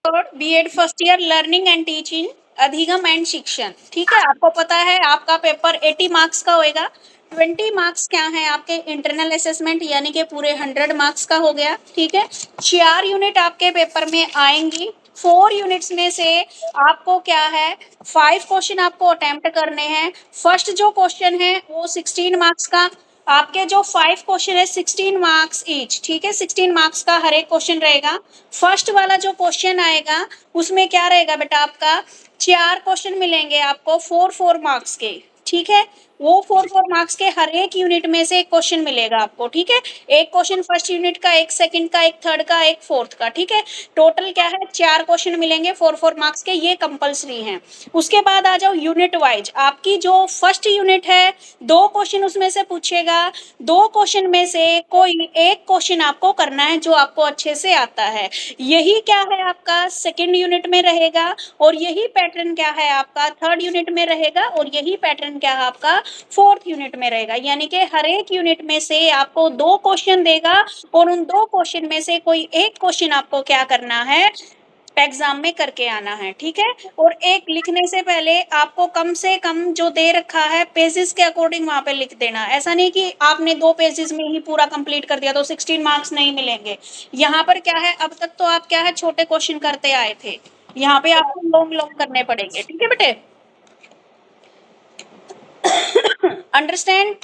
BEd first year learning and teaching अधिगम and शिक्षण। ठीक है, आपको पता है आपका पेपर 80 मार्क्स का होएगा। 20 मार्क्स क्या है आपके इंटरनल असेसमेंट, यानी कि पूरे 100 मार्क्स का हो गया। ठीक है, 4 यूनिट आपके पेपर में आएंगी। 4 यूनिट्स में से आपको क्या है 5 क्वेश्चन आपको अटेम्प्ट करने हैं। फर्स्ट जो क्वेश्चन है वो 16 मार्क्स का, आपके जो 5 क्वेश्चन है 16 मार्क्स ईच। ठीक है, 16 मार्क्स का हर एक क्वेश्चन रहेगा। फर्स्ट वाला जो क्वेश्चन आएगा उसमें क्या रहेगा बेटा, आपका 4 क्वेश्चन मिलेंगे आपको 4 मार्क्स के। ठीक है, वो 4 मार्क्स के हर एक यूनिट में से एक क्वेश्चन मिलेगा आपको। ठीक है, एक क्वेश्चन फर्स्ट यूनिट का, एक सेकंड का, एक थर्ड का, एक फोर्थ का। ठीक है, टोटल क्या है 4 क्वेश्चन मिलेंगे 4 मार्क्स के, ये कंपलसरी हैं। उसके बाद आ जाओ यूनिट वाइज। आपकी जो फर्स्ट यूनिट है 2 क्वेश्चन उसमें से पूछेगा। 2 क्वेश्चन में से कोई एक क्वेश्चन आपको करना है जो आपको अच्छे से आता है। यही क्या है आपका सेकंड यूनिट में रहेगा, और यही पैटर्न क्या है आपका थर्ड यूनिट में रहेगा, और यही पैटर्न क्या है आपका फोर्थ यूनिट में रहेगा। यानी कि हर एक यूनिट में से आपको 2 क्वेश्चन देगा, और उन 2 क्वेश्चन में से कोई एक क्वेश्चन आपको क्या करना है एग्जाम में करके आना है। ठीक है, और एक लिखने से पहले आपको कम से कम जो दे रखा है पेजेस के अकॉर्डिंग वहां पे लिख देना। ऐसा नहीं कि आपने 2 पेजेस में ही पूरा कंप्लीट कर दिया तो 16 मार्क्स नहीं मिलेंगे। यहाँ पर क्या है, अब तक तो आप क्या है छोटे क्वेश्चन करते आए थे, यहाँ पे आपको लॉन्ग लॉन्ग करने पड़ेंगे। ठीक है बेटे, अंडरस्टैंड?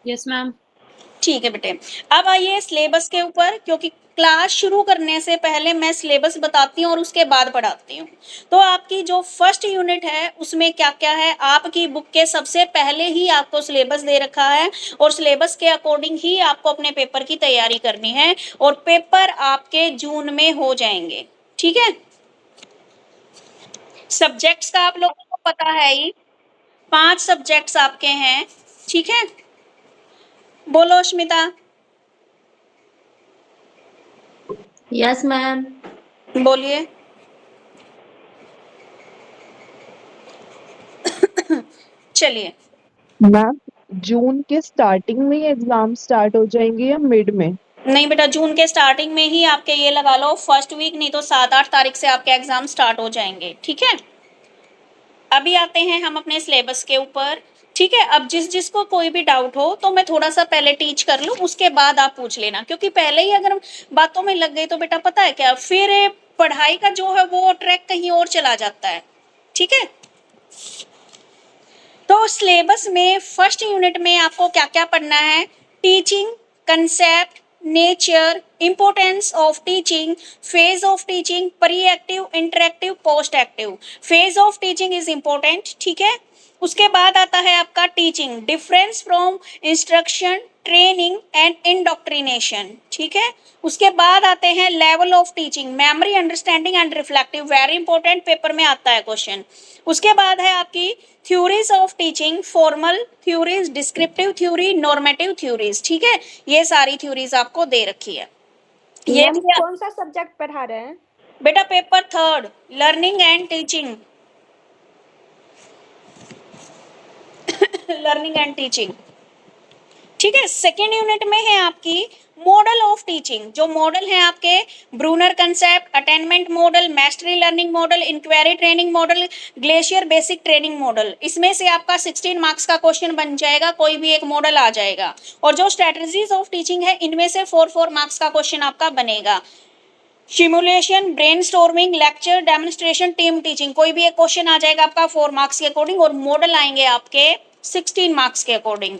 Yes ma'am. ठीक है बेटे, अब आइए सिलेबस के ऊपर, क्योंकि क्लास शुरू करने से पहले मैं सिलेबस बताती हूँ और उसके बाद पढ़ाती हूँ। तो आपकी जो फर्स्ट यूनिट है उसमें क्या क्या है, आपकी बुक के सबसे पहले ही आपको सिलेबस दे रखा है, और सिलेबस के अकॉर्डिंग ही आपको अपने पेपर की तैयारी करनी है, और पेपर आपके जून में हो जाएंगे। ठीक है, सब्जेक्ट्स का आप लोगों को पता है ही, 5 सब्जेक्ट्स आपके हैं। ठीक है, बोलो स्मिता। Yes ma'am. बोलिए। चलिए, मैम, जून के स्टार्टिंग में ही एग्जाम स्टार्ट हो जाएंगे या मिड में? नहीं बेटा, जून के स्टार्टिंग में ही आपके ये लगा लो फर्स्ट वीक, नहीं तो 7-8 तारीख से आपके एग्जाम स्टार्ट हो जाएंगे। ठीक है, अभी आते हैं हम अपने सिलेबस के ऊपर। ठीक है, अब जिस जिसको कोई भी डाउट हो तो मैं थोड़ा सा पहले टीच कर लूं, उसके बाद आप पूछ लेना, क्योंकि पहले ही अगर हम बातों में लग गए तो बेटा पता है क्या, फिर पढ़ाई का जो है वो ट्रैक कहीं और चला जाता है। ठीक है, तो सिलेबस में फर्स्ट यूनिट में आपको क्या क्या पढ़ना है, teaching concept, nature, importance of teaching, phase of teaching, pre active, interactive, post active. Phase of teaching is important. ठीक है, उसके बाद आता है आपका teaching, difference from instruction, training and indoctrination. ठीक है, उसके बाद आते हैं level of teaching, memory, understanding and reflective, very important, paper में आता है क्वेश्चन। उसके बाद है आपकी theories of teaching, formal theories, descriptive theory, normative theories. ठीक है, ये सारी थ्योरीज आपको दे रखी है। ये मैम भी कौन सा सब्जेक्ट पढ़ा रहे हैं? बेटा paper third, learning and teaching. Learning and teaching. ठीक है, सेकेंड यूनिट में है आपकी मॉडल ऑफ टीचिंग। जो मॉडल है आपके Bruner concept, attainment model, mastery learning model, inquiry training model, glacier basic training model. इसमें से आपका 16 मार्क्स का क्वेश्चन बन जाएगा, कोई भी एक मॉडल आ जाएगा। और जो स्ट्रेटजीज ऑफ टीचिंग है इनमें से 4 मार्क्स का क्वेश्चन आपका बनेगा। Simulation, brainstorming, lecture, demonstration, team teaching, कोई भी एक क्वेश्चन आ जाएगा आपका 4 मार्क्स के अकॉर्डिंग, और मॉडल आएंगे आपके 16 मार्क्स के अकॉर्डिंग।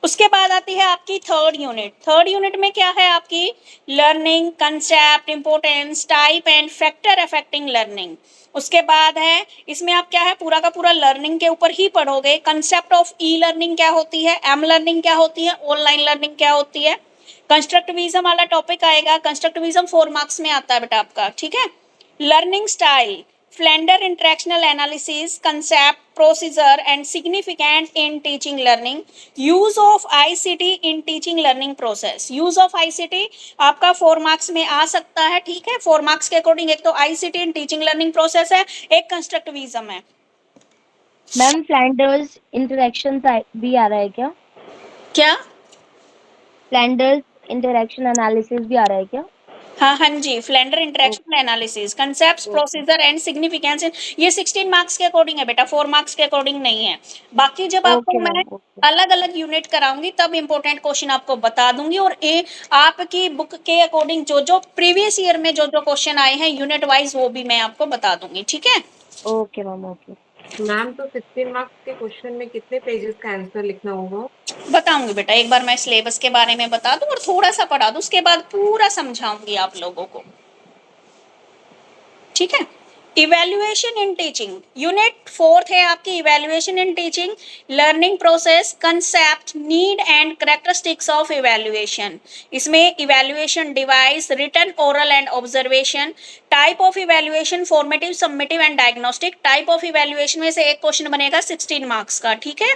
उसके बाद आती है आपकी थर्ड यूनिट। थर्ड यूनिट में क्या है आपकी learning concept, importance, type and factor affecting learning. उसके बाद है इसमें आप क्या है पूरा का पूरा लर्निंग के ऊपर ही पढ़ोगे। कंसेप्ट ऑफ ई लर्निंग क्या होती है, एम लर्निंग क्या होती है, ऑनलाइन लर्निंग क्या होती है। कंस्ट्रक्टिविज्म वाला टॉपिक आएगा, कंस्ट्रक्टिविज्म 4 मार्क्स में आता है बेटा आपका। ठीक है, learning style, Flander interactional analysis, concept, procedure and significant in teaching learning, use of ICT in teaching learning process. Use of ICT आपका 4 मार्क्स में आ सकता है। ठीक है, 4 मार्क्स के अकॉर्डिंग एक तो आईसीटी इन टीचिंग लर्निंग प्रोसेस है, एक कंस्ट्रक्टिविज्म है। मैम फ्लैंडर्स इंटरेक्शन भी आ रहा है क्या? क्या? फ्लैंडर्स इंटरेक्शन एनालिसिस भी आ रहा है क्या? हाँ हाँ जी, Flanders interaction analysis, concept, procedure and significance. ये 16 मार्क्स के अकॉर्डिंग है बेटा, 4 मार्क्स के अकॉर्डिंग नहीं है। बाकी जब आपको ओके मैं मैम, ओके। अलग अलग यूनिट कराऊंगी तब इंपॉर्टेंट क्वेश्चन आपको बता दूंगी, और आपकी बुक के अकॉर्डिंग जो जो प्रीवियस ईयर में जो जो क्वेश्चन आए हैं यूनिट वाइज वो भी मैं आपको बता दूंगी, ठीक है। Okay ma'am, okay. मैम तो 16 मार्क्स के क्वेश्चन में कितने पेजेस का आंसर लिखना होगा? बताऊंगी बेटा, एक बार मैं सिलेबस के बारे में बता दूं और थोड़ा सा पढ़ा दूं, उसके बाद पूरा समझाऊंगी आप लोगों को, ठीक है। इवेल्युएशन इन टीचिंग, यूनिट 4 है आपकी evaluation in teaching, learning process, concept, need and characteristics of evaluation. इसमें evaluation device, written, oral and observation, type of evaluation, formative, summative and diagnostic. Type of evaluation में से एक question बनेगा 16 marks का, ठीक है।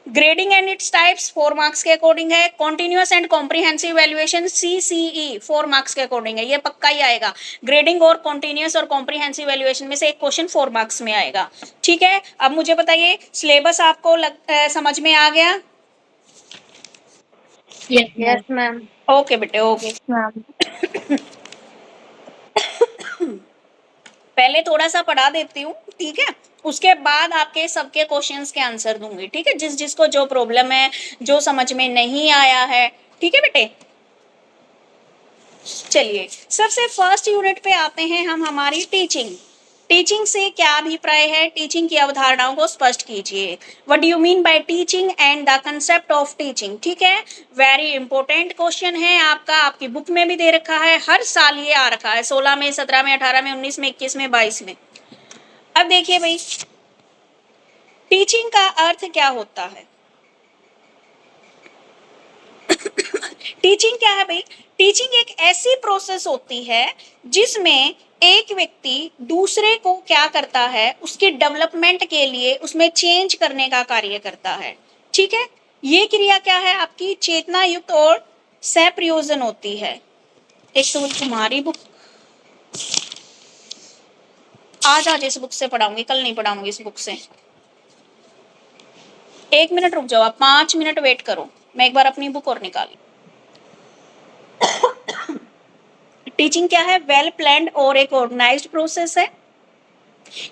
Grading and its types 4 marks के according है। Continuous and comprehensive evaluation CCE 4 marks के अकॉर्डिंग है, ये पक्का ही आएगा। ग्रेडिंग और कॉन्टिन्यूअस और कॉम्प्रिहेंसिव इवैल्यूएशन में से एक क्वेश्चन 4 मार्क्स में आएगा, ठीक है। अब मुझे बताइए सिलेबस आपको समझ में आ गया? Yes ma'am. ओके बेटे, ओके। Yes ma'am. पहले थोड़ा सा पढ़ा देती हूँ, ठीक है, उसके बाद आपके सबके क्वेश्चंस के आंसर दूंगी, ठीक है, जिस जिसको जो प्रॉब्लम है, जो समझ में नहीं आया है, ठीक है बेटे। चलिए सबसे फर्स्ट यूनिट पे आते हैं हम, हमारी टीचिंग। टीचिंग से क्या अभिप्राय है, टीचिंग की अवधारणाओं को स्पष्ट कीजिए। What do you mean by teaching and the concept of teaching, ठीक है। वेरी इंपॉर्टेंट क्वेश्चन है आपका, आपकी बुक में भी दे रखा है, हर साल ये आ रखा है, 16 में, 17 में, 18 में, 19 में, 21 में, 22 में। अब देखिए भाई, टीचिंग का अर्थ क्या होता है? टीचिंग क्या है भाई? टीचिंग एक ऐसी प्रोसेस होती है जिसमें एक व्यक्ति दूसरे को क्या करता है, उसके डेवलपमेंट के लिए उसमें चेंज करने का कार्य करता है, ठीक है। ये क्रिया क्या है आपकी? चेतना युक्त और सप्रयोजन होती है। एक तो तुम्हारी बुक आज इस बुक से पढ़ाऊंगी, कल नहीं पढ़ाऊंगी इस बुक से। 1 मिनट रुक जाओ आप, 5 मिनट वेट करो, मैं एक बार अपनी बुक और निकाली। टीचिंग क्या है? वेल प्लान्ड और एक ऑर्गेनाइज्ड प्रोसेस है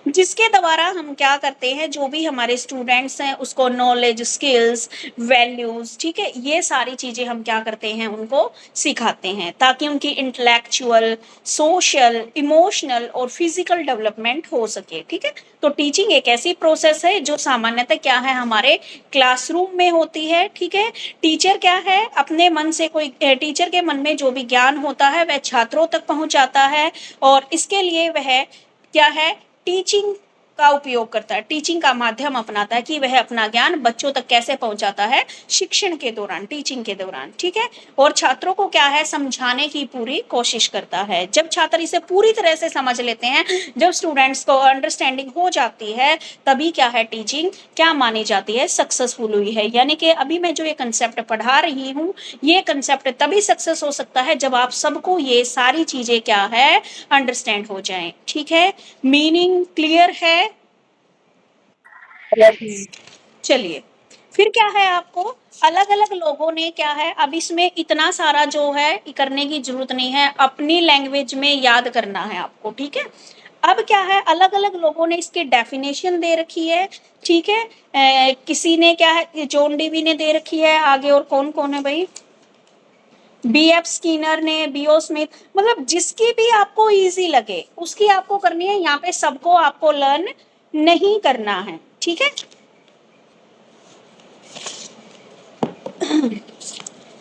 जिसके द्वारा हम क्या करते हैं, जो भी हमारे स्टूडेंट्स हैं उसको नॉलेज, स्किल्स, वैल्यूज, ठीक है, ये सारी चीजें हम क्या करते हैं, उनको सिखाते हैं ताकि उनकी इंटेलेक्चुअल, सोशल, इमोशनल और फिजिकल डेवलपमेंट हो सके, ठीक है। तो टीचिंग एक ऐसी प्रोसेस है जो सामान्यतः क्या है, हमारे क्लासरूम में होती है, ठीक है। टीचर क्या है, अपने मन से कोई, टीचर के मन में जो भी ज्ञान होता है वह छात्रों तक पहुंचाता है, और इसके लिए वह क्या है, टीचिंग का उपयोग करता है, टीचिंग का माध्यम अपनाता है कि वह अपना ज्ञान बच्चों तक कैसे पहुंचाता है, शिक्षण के दौरान, टीचिंग के दौरान, ठीक है। और छात्रों को क्या है, समझाने की पूरी कोशिश करता है। जब छात्र इसे पूरी तरह से समझ लेते हैं, जब स्टूडेंट्स को अंडरस्टैंडिंग हो जाती है, तभी क्या है, टीचिंग क्या मानी जाती है, सक्सेसफुल हुई है। यानी कि अभी मैं जो ये कंसेप्ट पढ़ा रही हूँ, ये कंसेप्ट तभी सक्सेस हो सकता है जब आप सबको ये सारी चीजें क्या है, अंडरस्टैंड हो जाएं, ठीक है। मीनिंग क्लियर है? चलिए फिर क्या है, आपको अलग अलग लोगों ने क्या है, अब इसमें इतना सारा जो है करने की जरूरत नहीं है, अपनी लैंग्वेज में याद करना है आपको, ठीक है। अब क्या है, अलग अलग लोगों ने इसकी डेफिनेशन दे रखी है, ठीक है। किसी ने क्या है, जॉन डीवी ने दे रखी है, आगे और कौन कौन है भाई, BF स्किनर ने, BO स्मिथ, मतलब जिसकी भी आपको इजी लगे उसकी आपको करनी है, यहाँ पे सबको आपको लर्न नहीं करना है, ठीक है।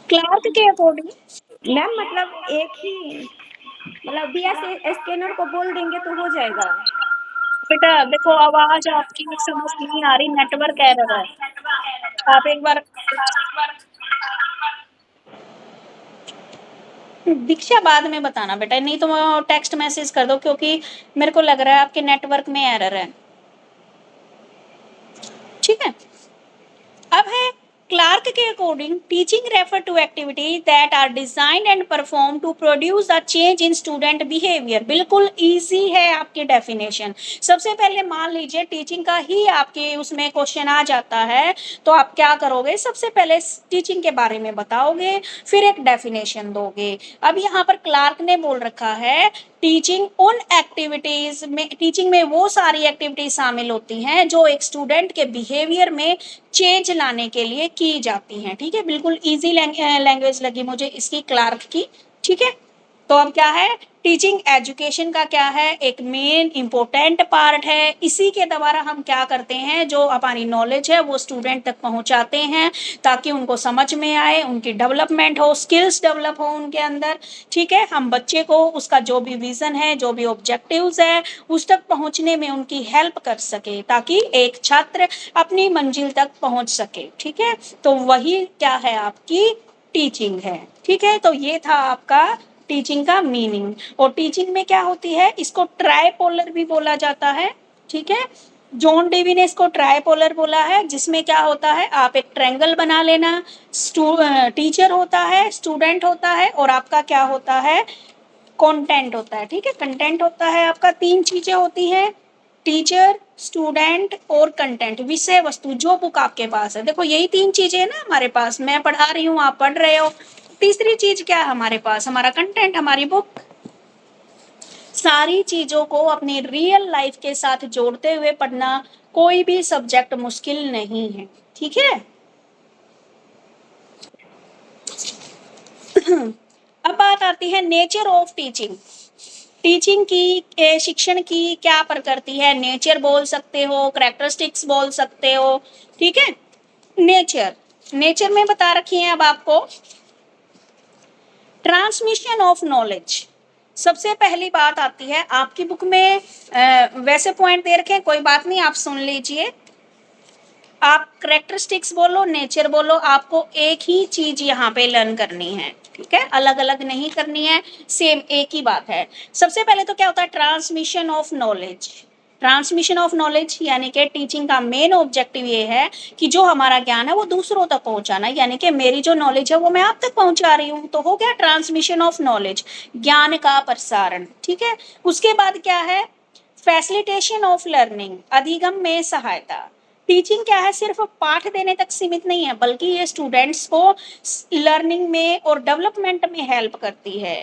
क्लार्क के अकॉर्डिंग मैम मतलब एक ही, मतलब BS स्कैनर को बोल देंगे तो हो जाएगा। बेटा देखो, आवाज आपकी समझ नहीं आ रही, नेटवर्क एरर है, आप एक बार दीक्षा बाद में बताना बेटा, नहीं तो टेक्स्ट मैसेज कर दो, क्योंकि मेरे को लग रहा है आपके नेटवर्क में एरर है, ठीक है। अब है क्लार्क के according teaching refer to activities that are designed and perform to produce the change in student behaviour. बिल्कुल इजी है आपकी डेफिनेशन। सबसे पहले मान लीजिए टीचिंग का ही आपके उसमें क्वेश्चन आ जाता है, तो आप क्या करोगे, सबसे पहले टीचिंग के बारे में बताओगे, फिर एक डेफिनेशन दोगे। अब यहाँ पर क्लार्क ने बोल रखा है टीचिंग उन एक्टिविटीज में, टीचिंग में वो सारी एक्टिविटीज शामिल होती हैं जो एक स्टूडेंट के बिहेवियर में चेंज लाने के लिए की जाती हैं। ठीक है, बिल्कुल इजी लैंग्वेज लगी मुझे इसकी क्लार्क की। ठीक है, तो अब क्या है, टीचिंग एजुकेशन का क्या है, एक मेन इंपॉर्टेंट पार्ट है। इसी के द्वारा हम क्या करते हैं, जो हमारी नॉलेज है वो स्टूडेंट तक पहुंचाते हैं ताकि उनको समझ में आए, उनकी डेवलपमेंट हो, स्किल्स डेवलप हो उनके अंदर। ठीक है, हम बच्चे को उसका जो भी विजन है, जो भी ऑब्जेक्टिव्स है, उस तक पहुंचने में उनकी हेल्प कर सके ताकि एक छात्र अपनी मंजिल तक पहुंच सके। ठीक है, तो वही क्या है, आपकी टीचिंग है। ठीक है, तो ये था आपका टीचिंग का मीनिंग। और टीचिंग में क्या होती है, इसको ट्राइपोलर भी बोला जाता है। ठीक है, जॉन डेवी ने इसको ट्राइपोलर बोला है, जिसमें क्या होता है, आप एक ट्रायंगल बना लेना, टीचर होता है, स्टूडेंट होता है, और आपका क्या होता है, कंटेंट होता है। ठीक है, कंटेंट होता है आपका, तीन चीजें होती हैं, टीचर, स्टूडेंट और कंटेंट, विषय वस्तु, जो बुक आपके पास है। देखो यही तीन चीजें है ना हमारे पास, मैं पढ़ा रही हूँ, आप पढ़ रहे हो। तीसरी चीज क्या है हमारे पास, हमारा कंटेंट, हमारी बुक। सारी चीजों को अपनी रियल लाइफ के साथ जोड़ते हुए पढ़ना कोई भी सब्जेक्ट मुश्किल नहीं है। ठीक है, अब बात आती है नेचर ऑफ टीचिंग। टीचिंग की, शिक्षण की क्या प्रकृति है, नेचर बोल सकते हो, कैरेक्टरिस्टिक्स बोल सकते हो। ठीक है, नेचर में बता रखी है अब आपको, ट्रांसमिशन ऑफ नॉलेज। सबसे पहली बात आती है आपकी बुक में, वैसे पॉइंट दे रखे हैं, कोई बात नहीं, आप सुन लीजिए। आप कैरेक्टरिस्टिक्स बोलो, नेचर बोलो, आपको एक ही चीज यहाँ पे लर्न करनी है। ठीक है, अलग अलग नहीं करनी है, सेम एक ही बात है। सबसे पहले तो क्या होता है, transmission of knowledge. Transmission of knowledge यानी कि टीचिंग का मेन ऑब्जेक्टिव ये है कि जो हमारा ज्ञान है वो दूसरों तक पहुंचाना, यानी कि मेरी जो नॉलेज है वो मैं आप तक पहुंचा रही हूँ, तो हो गया ट्रांसमिशन ऑफ नॉलेज, ज्ञान का प्रसारण। ठीक है, उसके बाद क्या है, फैसिलिटेशन ऑफ लर्निंग, अधिगम में सहायता। टीचिंग क्या है, सिर्फ पाठ देने तक सीमित नहीं है, बल्कि ये स्टूडेंट्स को लर्निंग में और डेवलपमेंट में हेल्प करती है।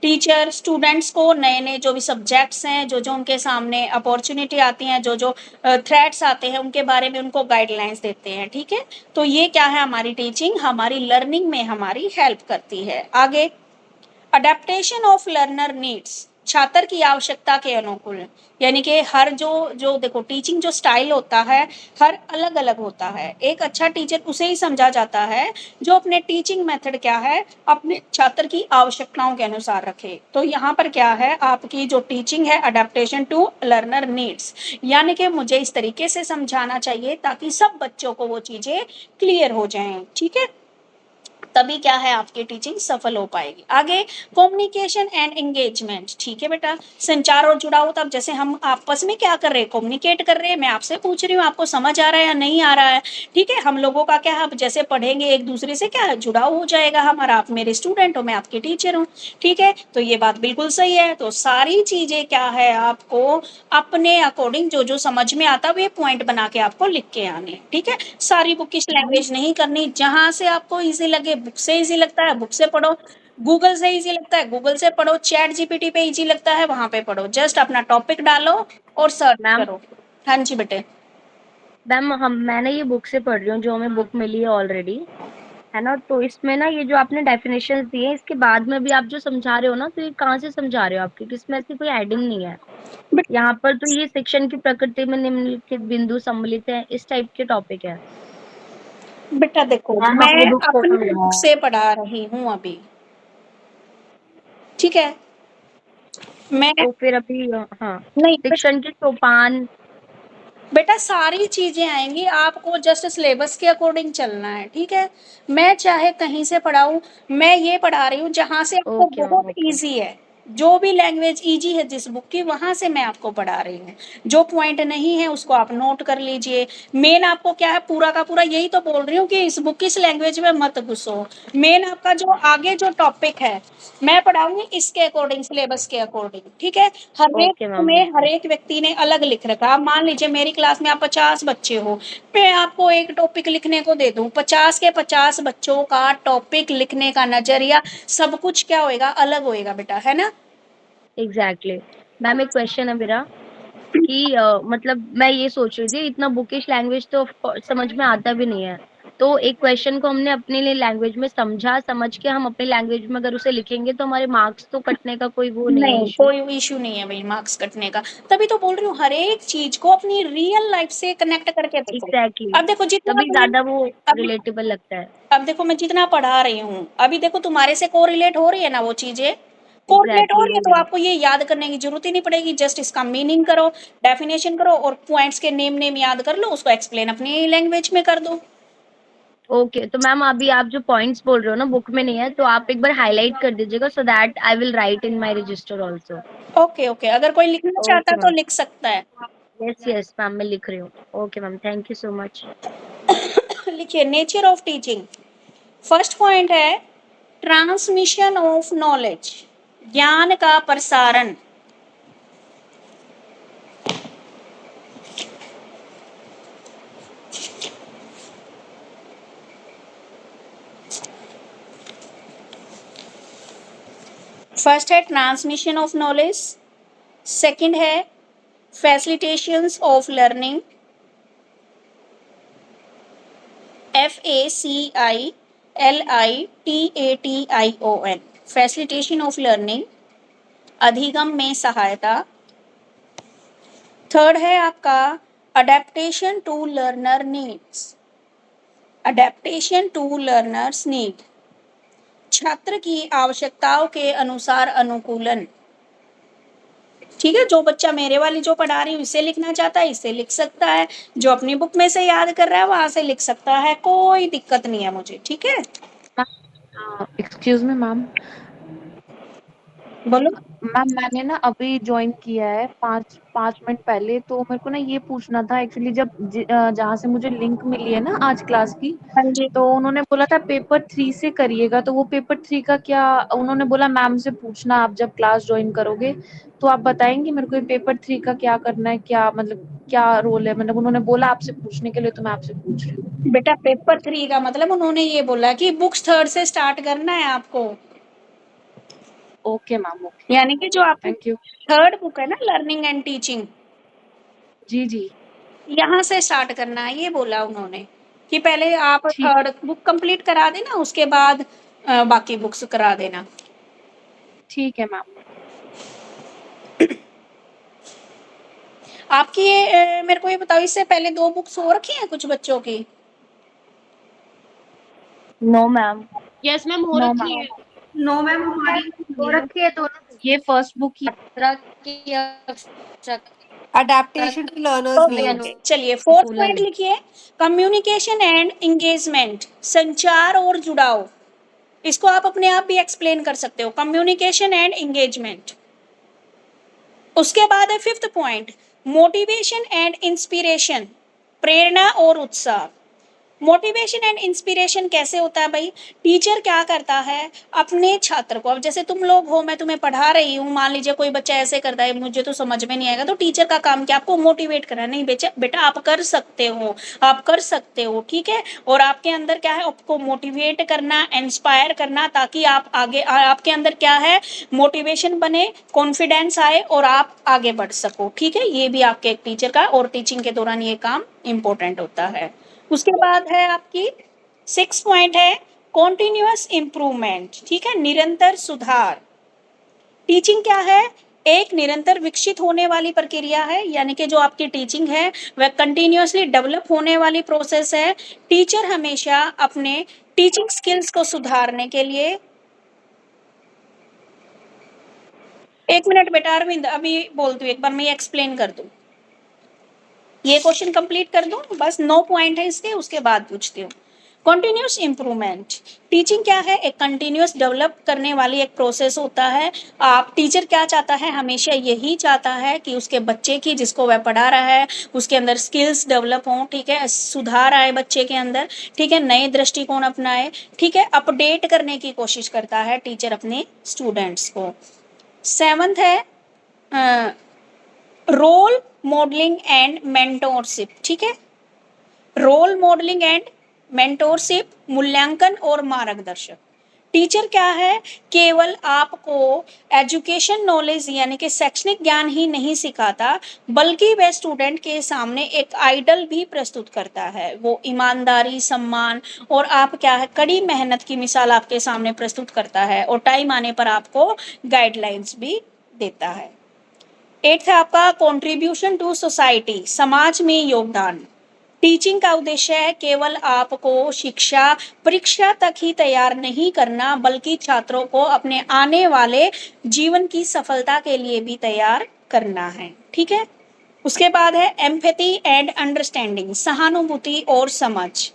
टीचर स्टूडेंट्स को नए नए जो भी सब्जेक्ट्स हैं, जो जो उनके सामने अपॉर्चुनिटी आती हैं, जो जो थ्रेट्स आते हैं, उनके बारे में उनको गाइडलाइंस देते हैं। ठीक है, तो ये क्या है, हमारी टीचिंग हमारी लर्निंग में हमारी हेल्प करती है। आगे, अडेप्टेशन ऑफ लर्नर नीड्स, छात्र की आवश्यकता के अनुकूल, यानी कि हर जो देखो टीचिंग जो स्टाइल होता है हर अलग अलग होता है। एक अच्छा टीचर उसे ही समझा जाता है जो अपने टीचिंग मेथड क्या है, अपने छात्र की आवश्यकताओं के अनुसार रखे। तो यहाँ पर क्या है, आपकी जो टीचिंग है, अडेप्टेशन टू लर्नर नीड्स, यानी कि मुझे इस तरीके से समझाना चाहिए ताकि सब बच्चों को वो चीजें क्लियर हो जाएं। ठीक है, तभी क्या है, आपकी टीचिंग सफल हो पाएगी। आगे, कम्युनिकेशन एंड एंगेजमेंट। ठीक है बेटा, संचार और जुड़ाव, तब जैसे हम आपस में क्या कर रहे हैं, कम्युनिकेट कर रहे हैं, मैं आपसे पूछ रही हूँ आपको समझ आ रहा है या नहीं आ रहा है। ठीक है, हम लोगों का क्या है, जैसे पढ़ेंगे एक दूसरे से क्या है, जुड़ाव हो जाएगा हमारा, आप मेरे स्टूडेंट हो, मैं आपकी टीचर हूँ। ठीक है, तो ये बात बिल्कुल सही है। तो सारी चीजें क्या है, आपको अपने अकॉर्डिंग जो जो समझ में आता है वे पॉइंट बना के आपको लिख के आने। ठीक है, सारी बुकिश लैंग्वेज नहीं करनी, जहां से आपको इजी लगे, बुक से इजी लगता है बुक से पढ़ो, गूगल से इजी लगता है गूगल से पढ़ो, चैट जीपीटी पे इजी लगता है वहां पे पढ़ो, जस्ट अपना टॉपिक डालो और सर्च करो। हाँ जी बेटे। मैम मैंने ये बुक से पढ़ रही हूँ, जो हमें बुक मिली है ऑलरेडी, है ना। तो इसमें ना ये जो आपने डेफिनेशंस दिए, इसके बाद में भी आप जो समझा रहे हो ना, तो ये कहाँ से समझा रहे हो आप, क्योंकि इसमें ऐसी कोई एडिंग नहीं है यहाँ पर। तो ये शिक्षण की प्रकृति में निम्नलिखित बिंदु सम्मिलित है, इस टाइप के टॉपिक है। बेटा देखो, मैं अपनी बुक से पढ़ा रही हूँ अभी। ठीक है, मैं तो फिर अभी हाँ, नहीं शिक्षण के सोपान, बेटा सारी चीजें आएंगी, आपको जस्ट सिलेबस के अकॉर्डिंग चलना है। ठीक है, मैं चाहे कहीं से पढ़ाऊं, मैं ये पढ़ा रही हूँ जहां से आपको ओके बहुत ओके। इजी है। जो भी लैंग्वेज इजी है जिस बुक की, वहां से मैं आपको पढ़ा रही हूँ। जो पॉइंट नहीं है उसको आप नोट कर लीजिए। मेन आपको क्या है, पूरा का पूरा यही तो बोल रही हूँ कि इस बुक इस लैंग्वेज में मत घुसो। मेन आपका जो आगे जो टॉपिक है मैं पढ़ाऊंगी इसके अकॉर्डिंग, सिलेबस के अकॉर्डिंग, ठीक है। हर एक ओके मैम, में हर बिल्कुल। एक व्यक्ति ने अलग लिख रखा। आप मान लीजिए मेरी क्लास में आप 50 बच्चे हो, मैं आपको एक टॉपिक लिखने को दे दूं, 50 के 50 बच्चों का टॉपिक लिखने का नजरिया सब कुछ क्या होएगा, अलग होएगा बेटा, है ना। एग्जैक्टली। मैम एक क्वेश्चन है मेरा कि मतलब मैं ये सोच रही थी, इतना बुकिश लैंग्वेज तो of course समझ में आता भी नहीं है। तो एक क्वेश्चन को हमने अपने लिए लैंग्वेज में समझा, समझ के हम अपनी लैंग्वेज में अगर उसे लिखेंगे तो हमारे मार्क्स तो कटने का कोई वो नहीं है, नहीं, इशू। कोई इशू नहीं है भाई मार्क्स कटने का। तभी तो बोल रही हूँ हर एक चीज को अपनी रियल लाइफ से कनेक्ट करके देखो। एग्जैक्टली। अब देखो जितना तभी तुम्हें ज्यादा वो अब रिलेटेबल लगता है। अब देखो मैं जितना पढ़ा रही हूँ, अभी देखो तुम्हारे से कोरिलेट हो रही है ना वो चीजें, कोरिलेट हो एग्जैक्टली, रही है, तो वही। आपको ये याद करने की जरूरत ही नहीं पड़ेगी। जस्ट इसका मीनिंग करो, डेफिनेशन करो और पॉइंट्स के नेम नेम याद कर लो, उसको एक्सप्लेन अपनी लैंग्वेज में कर दो। ओके, तो मैम अभी आप जो पॉइंट्स बोल रहे हो ना बुक में नहीं है, तो आप एक बार हाईलाइट कर दीजिएगा so that I will write in my register also. Okay okay, अगर कोई लिखना चाहता ओके है तो मैम। लिख सकता है। यस यस मैम, मैं लिख रही हूँ। Okay ma'am, thank you so much. लिखिए nature of teaching. First point है ट्रांसमिशन ऑफ नॉलेज, ज्ञान का प्रसारण। फर्स्ट है ट्रांसमिशन ऑफ नॉलेज, सेकंड है facilitations of learning, FACILITATION, facilitation of learning, अधिगम में सहायता। थर्ड है आपका adaptation to learner needs, adaptation to learners need, छात्र की आवश्यकताओं के अनुसार अनुकूलन। ठीक है, जो बच्चा मेरे वाली जो पढ़ा रही हूँ इसे लिखना चाहता है इसे लिख सकता है, जो अपनी बुक में से याद कर रहा है वहां से लिख सकता है, कोई दिक्कत नहीं है मुझे, ठीक है। Excuse me ma'am. बोलो। मैम मैंने ना अभी ज्वाइन किया है 5 मिनट पहले, तो मेरे को ना ये पूछना था एक्चुअली, जहाँ से मुझे लिंक मिली है ना आज क्लास की, हाँ जी, तो उन्होंने बोला था पेपर 3 से करिएगा, तो वो पेपर 3 का क्या, उन्होंने बोला मैम से पूछना आप जब क्लास ज्वाइन करोगे, तो आप बताएंगे मेरे को ये पेपर 3 का क्या करना है, क्या मतलब क्या रोल है, मतलब उन्होंने बोला आपसे पूछने के लिए, तो मैं आपसे पूछ रही हूँ। बेटा पेपर 3 का मतलब उन्होंने ये बोला कि बुक्स थर्ड से स्टार्ट करना है आपको, ओके मैम, ओके, यानी कि जो आपकी थैंक यू। थर्ड बुक है ना लर्निंग एंड टीचिंग, जी जी, यहाँ से स्टार्ट करना है, ये बोला उन्होंने कि पहले आप ठीक है, थर्ड बुक कंप्लीट करा देना, उसके बाद बाकी बुक्स करा देना। ठीक है मैम। आपकी ये मेरे को ये बताओ, इससे पहले 2 बुक्स हो रखी हैं कुछ बच्चों की? No ma'am. यस मैम, हो नो रखी मैम, है। नो मैम हमारी हो रखी है दोनों। ये फर्स्ट बुक ही। Adaptation to learners okay needs. Okay, चलिए फोर्थ अनुकूलन। पॉइंट लिखिए, कम्युनिकेशन एंड एंगेजमेंट, संचार और जुड़ाव। इसको आप अपने आप भी एक्सप्लेन कर सकते हो, कम्युनिकेशन एंड एंगेजमेंट। उसके बाद है fifth point, motivation and inspiration, प्रेरणा और उत्साह। मोटिवेशन एंड इंस्पिरेशन कैसे होता है भाई, टीचर क्या करता है अपने छात्र को, अब जैसे तुम लोग हो, मैं तुम्हें पढ़ा रही हूँ, मान लीजिए कोई बच्चा ऐसे करता है मुझे तो समझ में नहीं आएगा, तो टीचर का काम क्या, आपको मोटिवेट करना, नहीं बेटा बेटा आप कर सकते हो, आप कर सकते हो, ठीक है। और आपके अंदर क्या है, आपको मोटिवेट करना, इंस्पायर करना, ताकि आप आगे आपके अंदर क्या है, मोटिवेशन बने, कॉन्फिडेंस आए और आप आगे बढ़ सको, ठीक है। ये भी आपके एक टीचर का और टीचिंग के दौरान ये काम इंपॉर्टेंट होता है। उसके बाद है आपकी 6 पॉइंट है कॉन्टिन्यूअस इंप्रूवमेंट, ठीक है, निरंतर सुधार। टीचिंग क्या है, एक निरंतर विकसित होने वाली प्रक्रिया है, यानी कि जो आपकी टीचिंग है वह कंटिन्यूअसली डेवलप होने वाली प्रोसेस है। टीचर हमेशा अपने टीचिंग स्किल्स को सुधारने के लिए, एक मिनट बेटा अरविंद अभी बोलती हूँ, एक बार मैं एक्सप्लेन कर दूं, ये क्वेश्चन कंप्लीट कर दूं, बस 9 पॉइंट है इसके, उसके बाद पूछती हूँ। कंटिन्यूस इम्प्रूवमेंट, टीचिंग क्या है? एक कंटिन्यूस डेवलप करने वाली एक प्रोसेस होता है। आप टीचर क्या चाहता है? हमेशा यही चाहता है कि उसके बच्चे की, जिसको वह पढ़ा रहा है, उसके अंदर स्किल्स डेवलप हों, ठीक है, सुधार आए बच्चे के अंदर, ठीक है, नए दृष्टिकोण अपनाए, ठीक है, अपडेट करने की कोशिश करता है टीचर अपने स्टूडेंट्स को। 7th है रोल मॉडलिंग एंड मेंटोरशिप, ठीक है, रोल मॉडलिंग एंड मेंटोरशिप, मूल्यांकन और मार्गदर्शक। टीचर क्या है? केवल आपको एजुकेशन नॉलेज यानी कि शैक्षणिक ज्ञान ही नहीं सिखाता, बल्कि वह स्टूडेंट के सामने एक आइडल भी प्रस्तुत करता है। वो ईमानदारी, सम्मान और आप क्या है, कड़ी मेहनत की मिसाल आपके सामने प्रस्तुत करता है, और टाइम आने पर आपको गाइडलाइंस भी देता है। 8th है आपका कंट्रीब्यूशन टू सोसाइटी, समाज में योगदान। टीचिंग का उद्देश्य है केवल आपको शिक्षा परीक्षा तक ही तैयार नहीं करना, बल्कि छात्रों को अपने आने वाले जीवन की सफलता के लिए भी तैयार करना है, ठीक है। उसके बाद है एम्पैथी एंड अंडरस्टैंडिंग, सहानुभूति और समझ।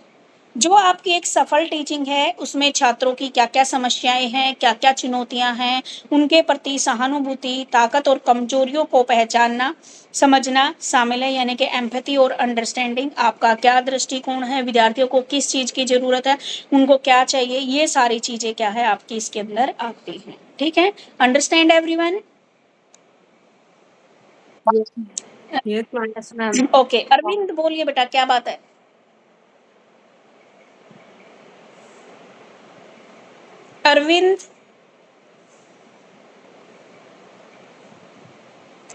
जो आपकी एक सफल टीचिंग है, उसमें छात्रों की क्या क्या समस्याएं हैं, क्या क्या चुनौतियां हैं, उनके प्रति सहानुभूति, ताकत और कमजोरियों को पहचानना, समझना शामिल है, यानी कि एम्पैथी और अंडरस्टैंडिंग। आपका क्या दृष्टिकोण है, विद्यार्थियों को किस चीज की जरूरत है, उनको क्या चाहिए, ये सारी चीजें क्या है आपकी इसके अंदर आती हैं, ठीक है। Understand everyone? Yes ma'am. Yes ma'am. Okay, Arvind बोलिए बेटा, क्या बात है? अरविंद,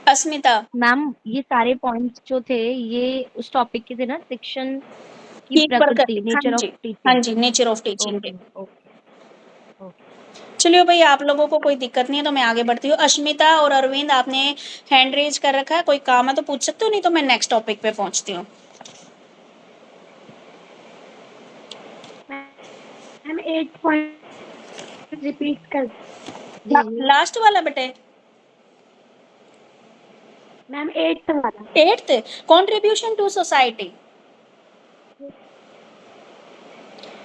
अस्मिता। मैम ये सारे पॉइंट्स जो थे ये उस टॉपिक के थे ना, शिक्षण की ठीक पर प्रकृति, हाँ नेचर ऑफ जी, टीचिंग। हाँ जी, नेचर ऑफ टीचिंग ओके के। Okay okay. चलिए भाई, आप लोगों को कोई दिक्कत नहीं है तो मैं आगे बढ़ती हूँ। अश्मिता और अरविंद, आपने हैंड रेज कर रखा है, कोई काम है तो पूछ सकते हो, नहीं तो मैं नेक्स्ट टॉपिक पे पहुंचती हूँ। मैम 8 पॉइंट रिपीट कर दीजिए। लास्ट वाला बेटे, मैम 8th वाला। 8th कंट्रीब्यूशन टू सोसाइटी,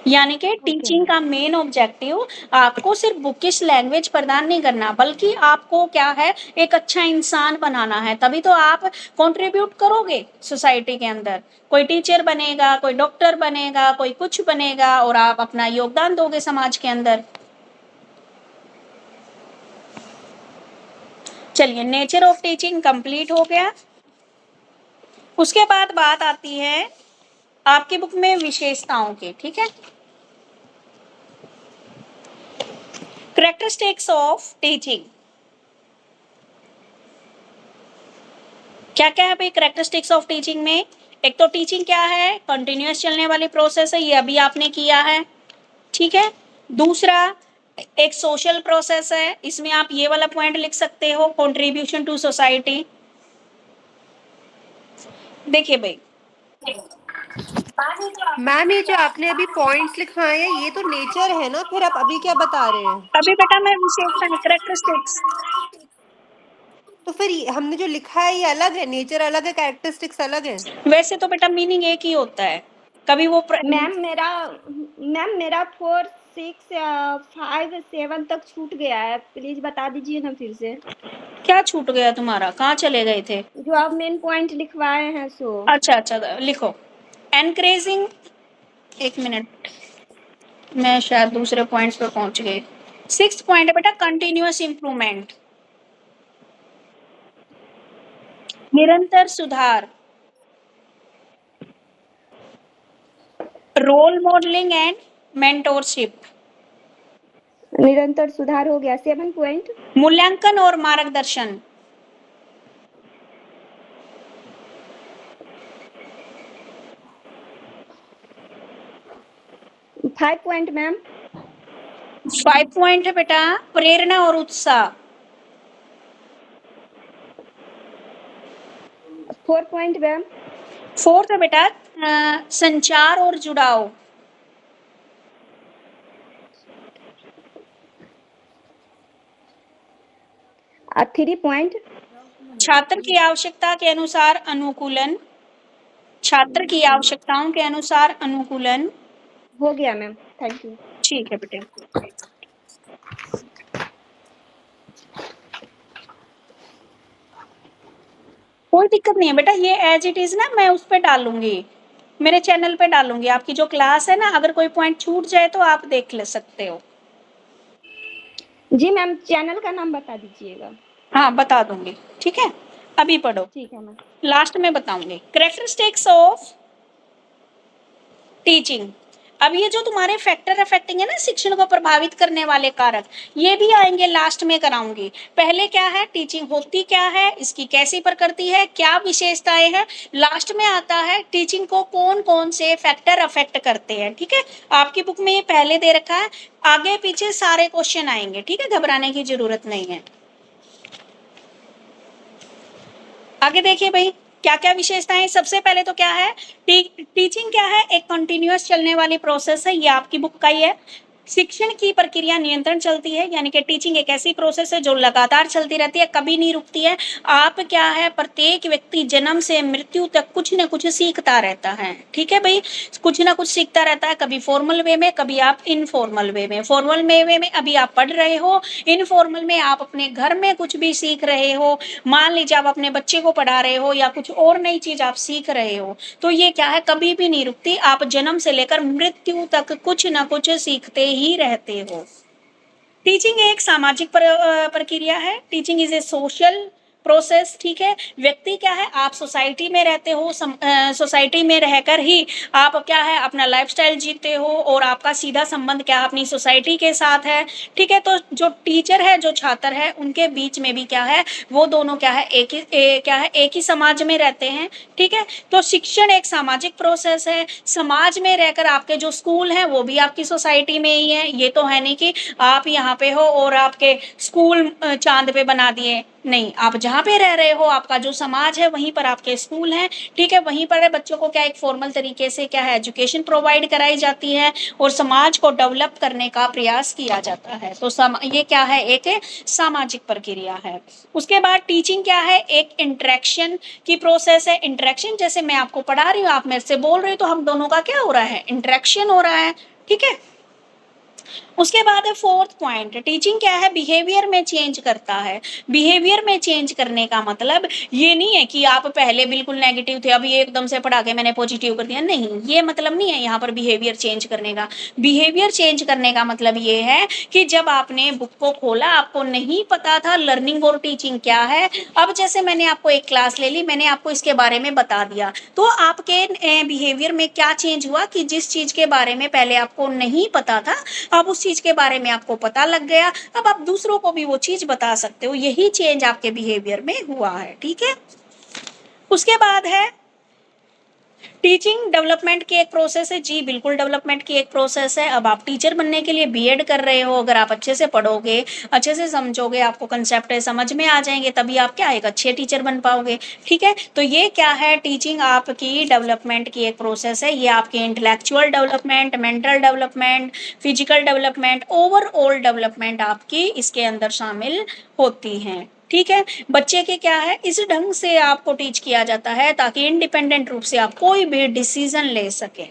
यानी कि टीचिंग मैम। का मेन ऑब्जेक्टिव आपको सिर्फ बुकिश लैंग्वेज प्रदान नहीं करना, बल्कि आपको क्या है, एक अच्छा इंसान बनाना है। तभी तो आप कंट्रीब्यूट करोगे सोसाइटी के अंदर। कोई टीचर बनेगा, कोई डॉक्टर बनेगा, कोई कुछ बनेगा, और आप अपना योगदान दोगे समाज के अंदर। चलिए, नेचर ऑफ टीचिंग कंप्लीट हो गया। उसके बाद बात आती है आपकी बुक में विशेषताओं की, ठीक है। कैरेक्टरिस्टिक्स ऑफ टीचिंग, क्या क्या है भाई कैरेक्टरिस्टिक्स ऑफ टीचिंग में? एक तो टीचिंग क्या है, कंटिन्यूअस चलने वाली प्रोसेस है, ये अभी आपने किया है, ठीक है। दूसरा, एक सोशल प्रोसेस है, इसमें आप ये वाला पॉइंट लिख सकते हो, कंट्रीब्यूशन टू सोसाइटी। देखिए भाई, मैम ये जो आपने अभी पॉइंट्स लिखवाए हैं ये तो नेचर है ना, फिर आप अभी क्या बता रहे हैं? अभी बेटा मैं विशेषता, कैरेक्टरिस्टिक्स, तो फिर हमने जो लिखा है ये अलग है, नेचर अलग है, कैरेक्टरिस्टिक्स अलग है। वैसे तो बेटा मीनिंग एक ही होता है, कभी वो मैम मेरा 4, 6, 5, 7 तक छूट गया है, प्लीज बता दीजिए ना फिर से। क्या छूट गया तुम्हारा, कहाँ चले गए थे? जो आप मेन पॉइंट लिखवाए हैं सो। अच्छा अच्छा, लिखो एनकरेजिंग। एक मिनट, मैं शायद दूसरे पॉइंट्स पर पहुंच गई। 6th पॉइंट है बेटा, कंटिन्यूअस इंप्रूवमेंट, निरंतर सुधार, रोल मॉडलिंग एंड मेंटोरशिप, निरंतर सुधार हो गया। 7 पॉइंट, मूल्यांकन और मार्गदर्शन, 5 पॉइंट मैम। 5 पॉइंट है बेटा, प्रेरणा और उत्साह, 4 पॉइंट मैम। 4th है बेटा संचार और जुड़ाव, 3 पॉइंट, छात्र की आवश्यकता के अनुसार अनुकूलन, छात्र की आवश्यकताओं के अनुसार अनुकूलन, हो गया मैम, थैंक यू। ठीक है बेटे, कोई दिक्कत नहीं है बेटा, ये एज इट इज ना मैं उस पे डालूंगी, मेरे चैनल पे डालूंगी। आपकी जो क्लास है ना, अगर कोई पॉइंट छूट जाए तो आप देख ले सकते हो। जी मैम, चैनल का नाम बता दीजिएगा। हाँ बता दूंगी, ठीक है, अभी पढ़ो, ठीक है मैम। लास्ट में बताऊंगी। Characteristics of teaching. अब ये जो तुम्हारे फैक्टर अफेक्टिंग है ना, शिक्षण को प्रभावित करने वाले कारक, ये भी आएंगे, लास्ट में कराऊंगी। पहले क्या है, टीचिंग होती क्या है, इसकी कैसी प्रकृति है, क्या विशेषताएं हैं, लास्ट में आता है टीचिंग को कौन कौन से फैक्टर अफेक्ट करते हैं। ठीक है, आपकी बुक में ये पहले दे रखा है, आगे पीछे सारे क्वेश्चन आएंगे, ठीक है, घबराने की जरूरत नहीं है। आगे देखिए भाई, क्या क्या विशेषताएं। सबसे पहले तो क्या है, टीचिंग क्या है, एक कंटिन्यूअस चलने वाली प्रोसेस है, ये आपकी बुक का ही है। शिक्षण की प्रक्रिया नियंत्रण चलती है, यानी कि टीचिंग एक ऐसी प्रोसेस है जो लगातार चलती रहती है, कभी नहीं रुकती है। आप क्या है, प्रत्येक व्यक्ति जन्म से मृत्यु तक कुछ न कुछ सीखता रहता है। ठीक है भाई, कुछ ना कुछ सीखता रहता है, कभी फॉर्मल वे में, कभी आप इनफॉर्मल वे में। फॉर्मल वे में अभी आप पढ़ रहे हो, इनफॉर्मल में आप अपने घर में कुछ भी सीख रहे हो। मान लीजिए आप अपने बच्चे को पढ़ा रहे हो या कुछ और नई चीज आप सीख रहे हो, तो ये क्या है, कभी भी नहीं रुकती। आप जन्म से लेकर मृत्यु तक कुछ ना कुछ सीखते ही रहते हो। टीचिंग एक सामाजिक प्रक्रिया है, teaching is a social process. ठीक है, व्यक्ति क्या है, आप सोसाइटी में रहते हो, सोसाइटी में रहकर ही आप क्या है, अपना लाइफस्टाइल जीते हो, और आपका सीधा संबंध क्या है, अपनी सोसाइटी के साथ है। ठीक है, तो जो टीचर है, जो छात्र है, उनके बीच में भी क्या है, वो दोनों क्या है, एक ही समाज में रहते हैं। ठीक है, तो शिक्षण एक सामाजिक प्रोसेस है, समाज में रहकर आपके जो स्कूल हैं वो भी आपकी सोसाइटी में ही है। ये तो है नहीं कि आप यहाँ पे हो और आपके स्कूल चांद पे बना दिए, नहीं, आप जहाँ पे रह रहे हो, आपका जो समाज है वहीं पर आपके स्कूल हैं। ठीक है, वहीं पर बच्चों को क्या एक फॉर्मल तरीके से क्या है, एजुकेशन प्रोवाइड कराई जाती है और समाज को डेवलप करने का प्रयास किया जाता है। तो ये क्या है, एक सामाजिक प्रक्रिया है। उसके बाद टीचिंग क्या है, एक इंटरेक्शन की प्रोसेस है। इंटरेक्शन, जैसे मैं आपको पढ़ा रही हूँ, आप मेरे से बोल रहे हो, तो हम दोनों का क्या हो रहा है, इंटरेक्शन हो रहा है। ठीक है, उसके बाद है फोर्थ पॉइंट, टीचिंग क्या है, बिहेवियर में चेंज करता है। बिहेवियर में चेंज करने का मतलब ये नहीं है कि आप पहले बिल्कुल नेगेटिव थे, अभी एकदम से पढ़ा के मैंने पॉजिटिव कर दिया, नहीं, ये मतलब नहीं है यहाँ पर बिहेवियर चेंज करने का। बिहेवियर चेंज करने का मतलब ये है कि जब आपने बुक को खोला, आपको नहीं पता था लर्निंग और टीचिंग क्या है, अब जैसे मैंने आपको एक क्लास ले ली, मैंने आपको इसके बारे में बता दिया, तो आपके बिहेवियर में क्या चेंज हुआ कि जिस चीज के बारे में पहले आपको नहीं पता था, अब उस चीज के बारे में आपको पता लग गया, अब आप दूसरों को भी वो चीज बता सकते हो। यही चेंज आपके बिहेवियर में हुआ है। ठीक है, उसके बाद है टीचिंग डेवलपमेंट की एक प्रोसेस है। जी बिल्कुल, डेवलपमेंट की एक प्रोसेस है। अब आप टीचर बनने के लिए बीएड कर रहे हो, अगर आप अच्छे से पढ़ोगे, अच्छे से समझोगे, आपको कंसेप्ट समझ में आ जाएंगे, तभी आप क्या एक अच्छे टीचर बन पाओगे। ठीक है, तो ये क्या है, टीचिंग आपकी डेवलपमेंट की एक प्रोसेस है। ये आपके intellectual development, mental development, physical development, overall development आपकी इसके अंदर शामिल होती हैं। ठीक है, बच्चे के क्या है, इस ढंग से आपको टीच किया जाता है ताकि इंडिपेंडेंट रूप से आप कोई भी डिसीजन ले सके।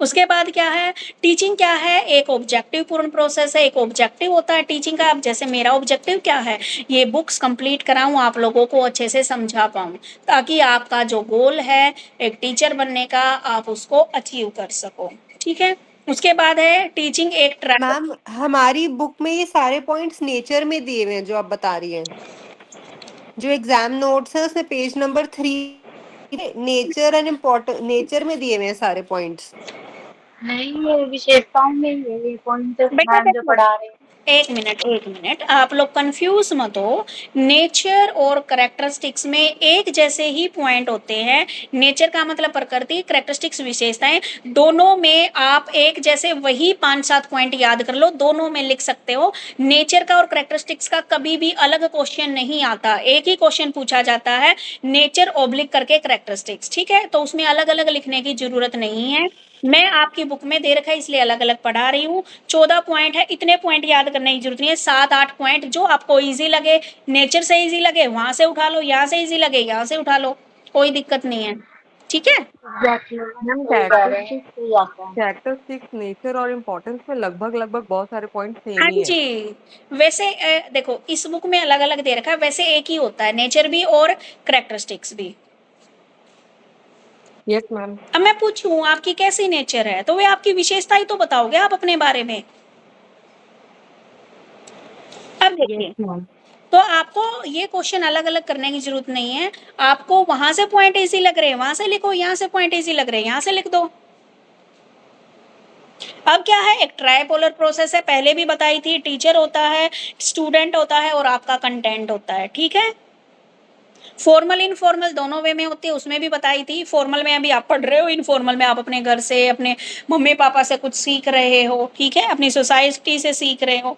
उसके बाद क्या है, टीचिंग क्या है, एक ऑब्जेक्टिव पूर्ण प्रोसेस है। एक ऑब्जेक्टिव होता है टीचिंग का। अब जैसे मेरा ऑब्जेक्टिव क्या है, ये बुक्स कंप्लीट कराऊं, आप लोगों को अच्छे से समझा पाऊं, ताकि आपका जो गोल है एक टीचर बनने का, आप उसको अचीव कर सको। ठीक है, उसके बाद है टीचिंग एक ट्रैक। मैम हमारी बुक में ये सारे पॉइंट्स नेचर में दिए हुए हैं जो आप बता रही हैं, जो एग्जाम नोट्स है उसमें page number 3 nature and important, nature में दिए हुए हैं सारे पॉइंट्स। नहीं, ये विशेषताओं में ही है, ये पॉइंट बेटा मैम जो देखो, पढ़ा रहे हैं। एक मिनट, आप लोग कंफ्यूज मत हो। नेचर और करेक्टरिस्टिक्स में एक जैसे ही पॉइंट होते हैं। नेचर का मतलब प्रकृति, करेक्टरिस्टिक्स विशेषताएं, दोनों में आप एक जैसे वही 5-7 पॉइंट याद कर लो, दोनों में लिख सकते हो। नेचर का और करेक्टरिस्टिक्स का कभी भी अलग क्वेश्चन नहीं आता, एक ही क्वेश्चन पूछा जाता है, नेचर ऑब्लिक करके करेक्टरिस्टिक्स। ठीक है, तो उसमें अलग अलग लिखने की जरूरत नहीं है। मैं आपकी बुक में दे रखा है इसलिए अलग अलग पढ़ा रही हूँ। 14 पॉइंट है, इतने पॉइंट याद करने की जरूरत नहीं है। 7-8 पॉइंट जो आपको इजी लगे, नेचर से इजी लगे वहां से उठा लो, यहाँ से इजी लगे यहाँ से उठा लो, कोई दिक्कत नहीं है। ठीक है। एग्जैक्टली मैम सही कह रहे हैं, सही आता है। कैरेक्टरिस्टिक्स, नेचर और इम्पोर्टेंस में लगभग बहुत सारे पॉइंट सेम हाँ ही है। जी, वैसे देखो इस बुक में अलग अलग दे रखा है, वैसे एक ही होता है, नेचर भी और करेक्टरिस्टिक्स भी। Yes ma'am. अब मैं पूछूं आपकी कैसी नेचर है, तो वे आपकी विशेषता ही तो बताओगे आप अपने बारे में। अब देखिए, यस मैम। तो आपको ये क्वेश्चन अलग अलग करने की जरूरत नहीं है। आपको वहां से पॉइंट इजी लग रहे हैं वहां से लिखो, यहाँ से पॉइंट इजी लग रहे हैं यहाँ से लिख दो। अब क्या है, एक ट्राइपोलर प्रोसेस है, पहले भी बताई थी, टीचर होता है, स्टूडेंट होता है और आपका कंटेंट होता है, ठीक है। फॉर्मल इनफॉर्मल दोनों वे में होती है, उसमें भी बताई थी। फॉर्मल में अभी आप पढ़ रहे हो, इनफॉर्मल में आप अपने घर से, अपने मम्मी पापा से कुछ सीख रहे हो, ठीक है, अपनी सोसाइटी से सीख रहे हो।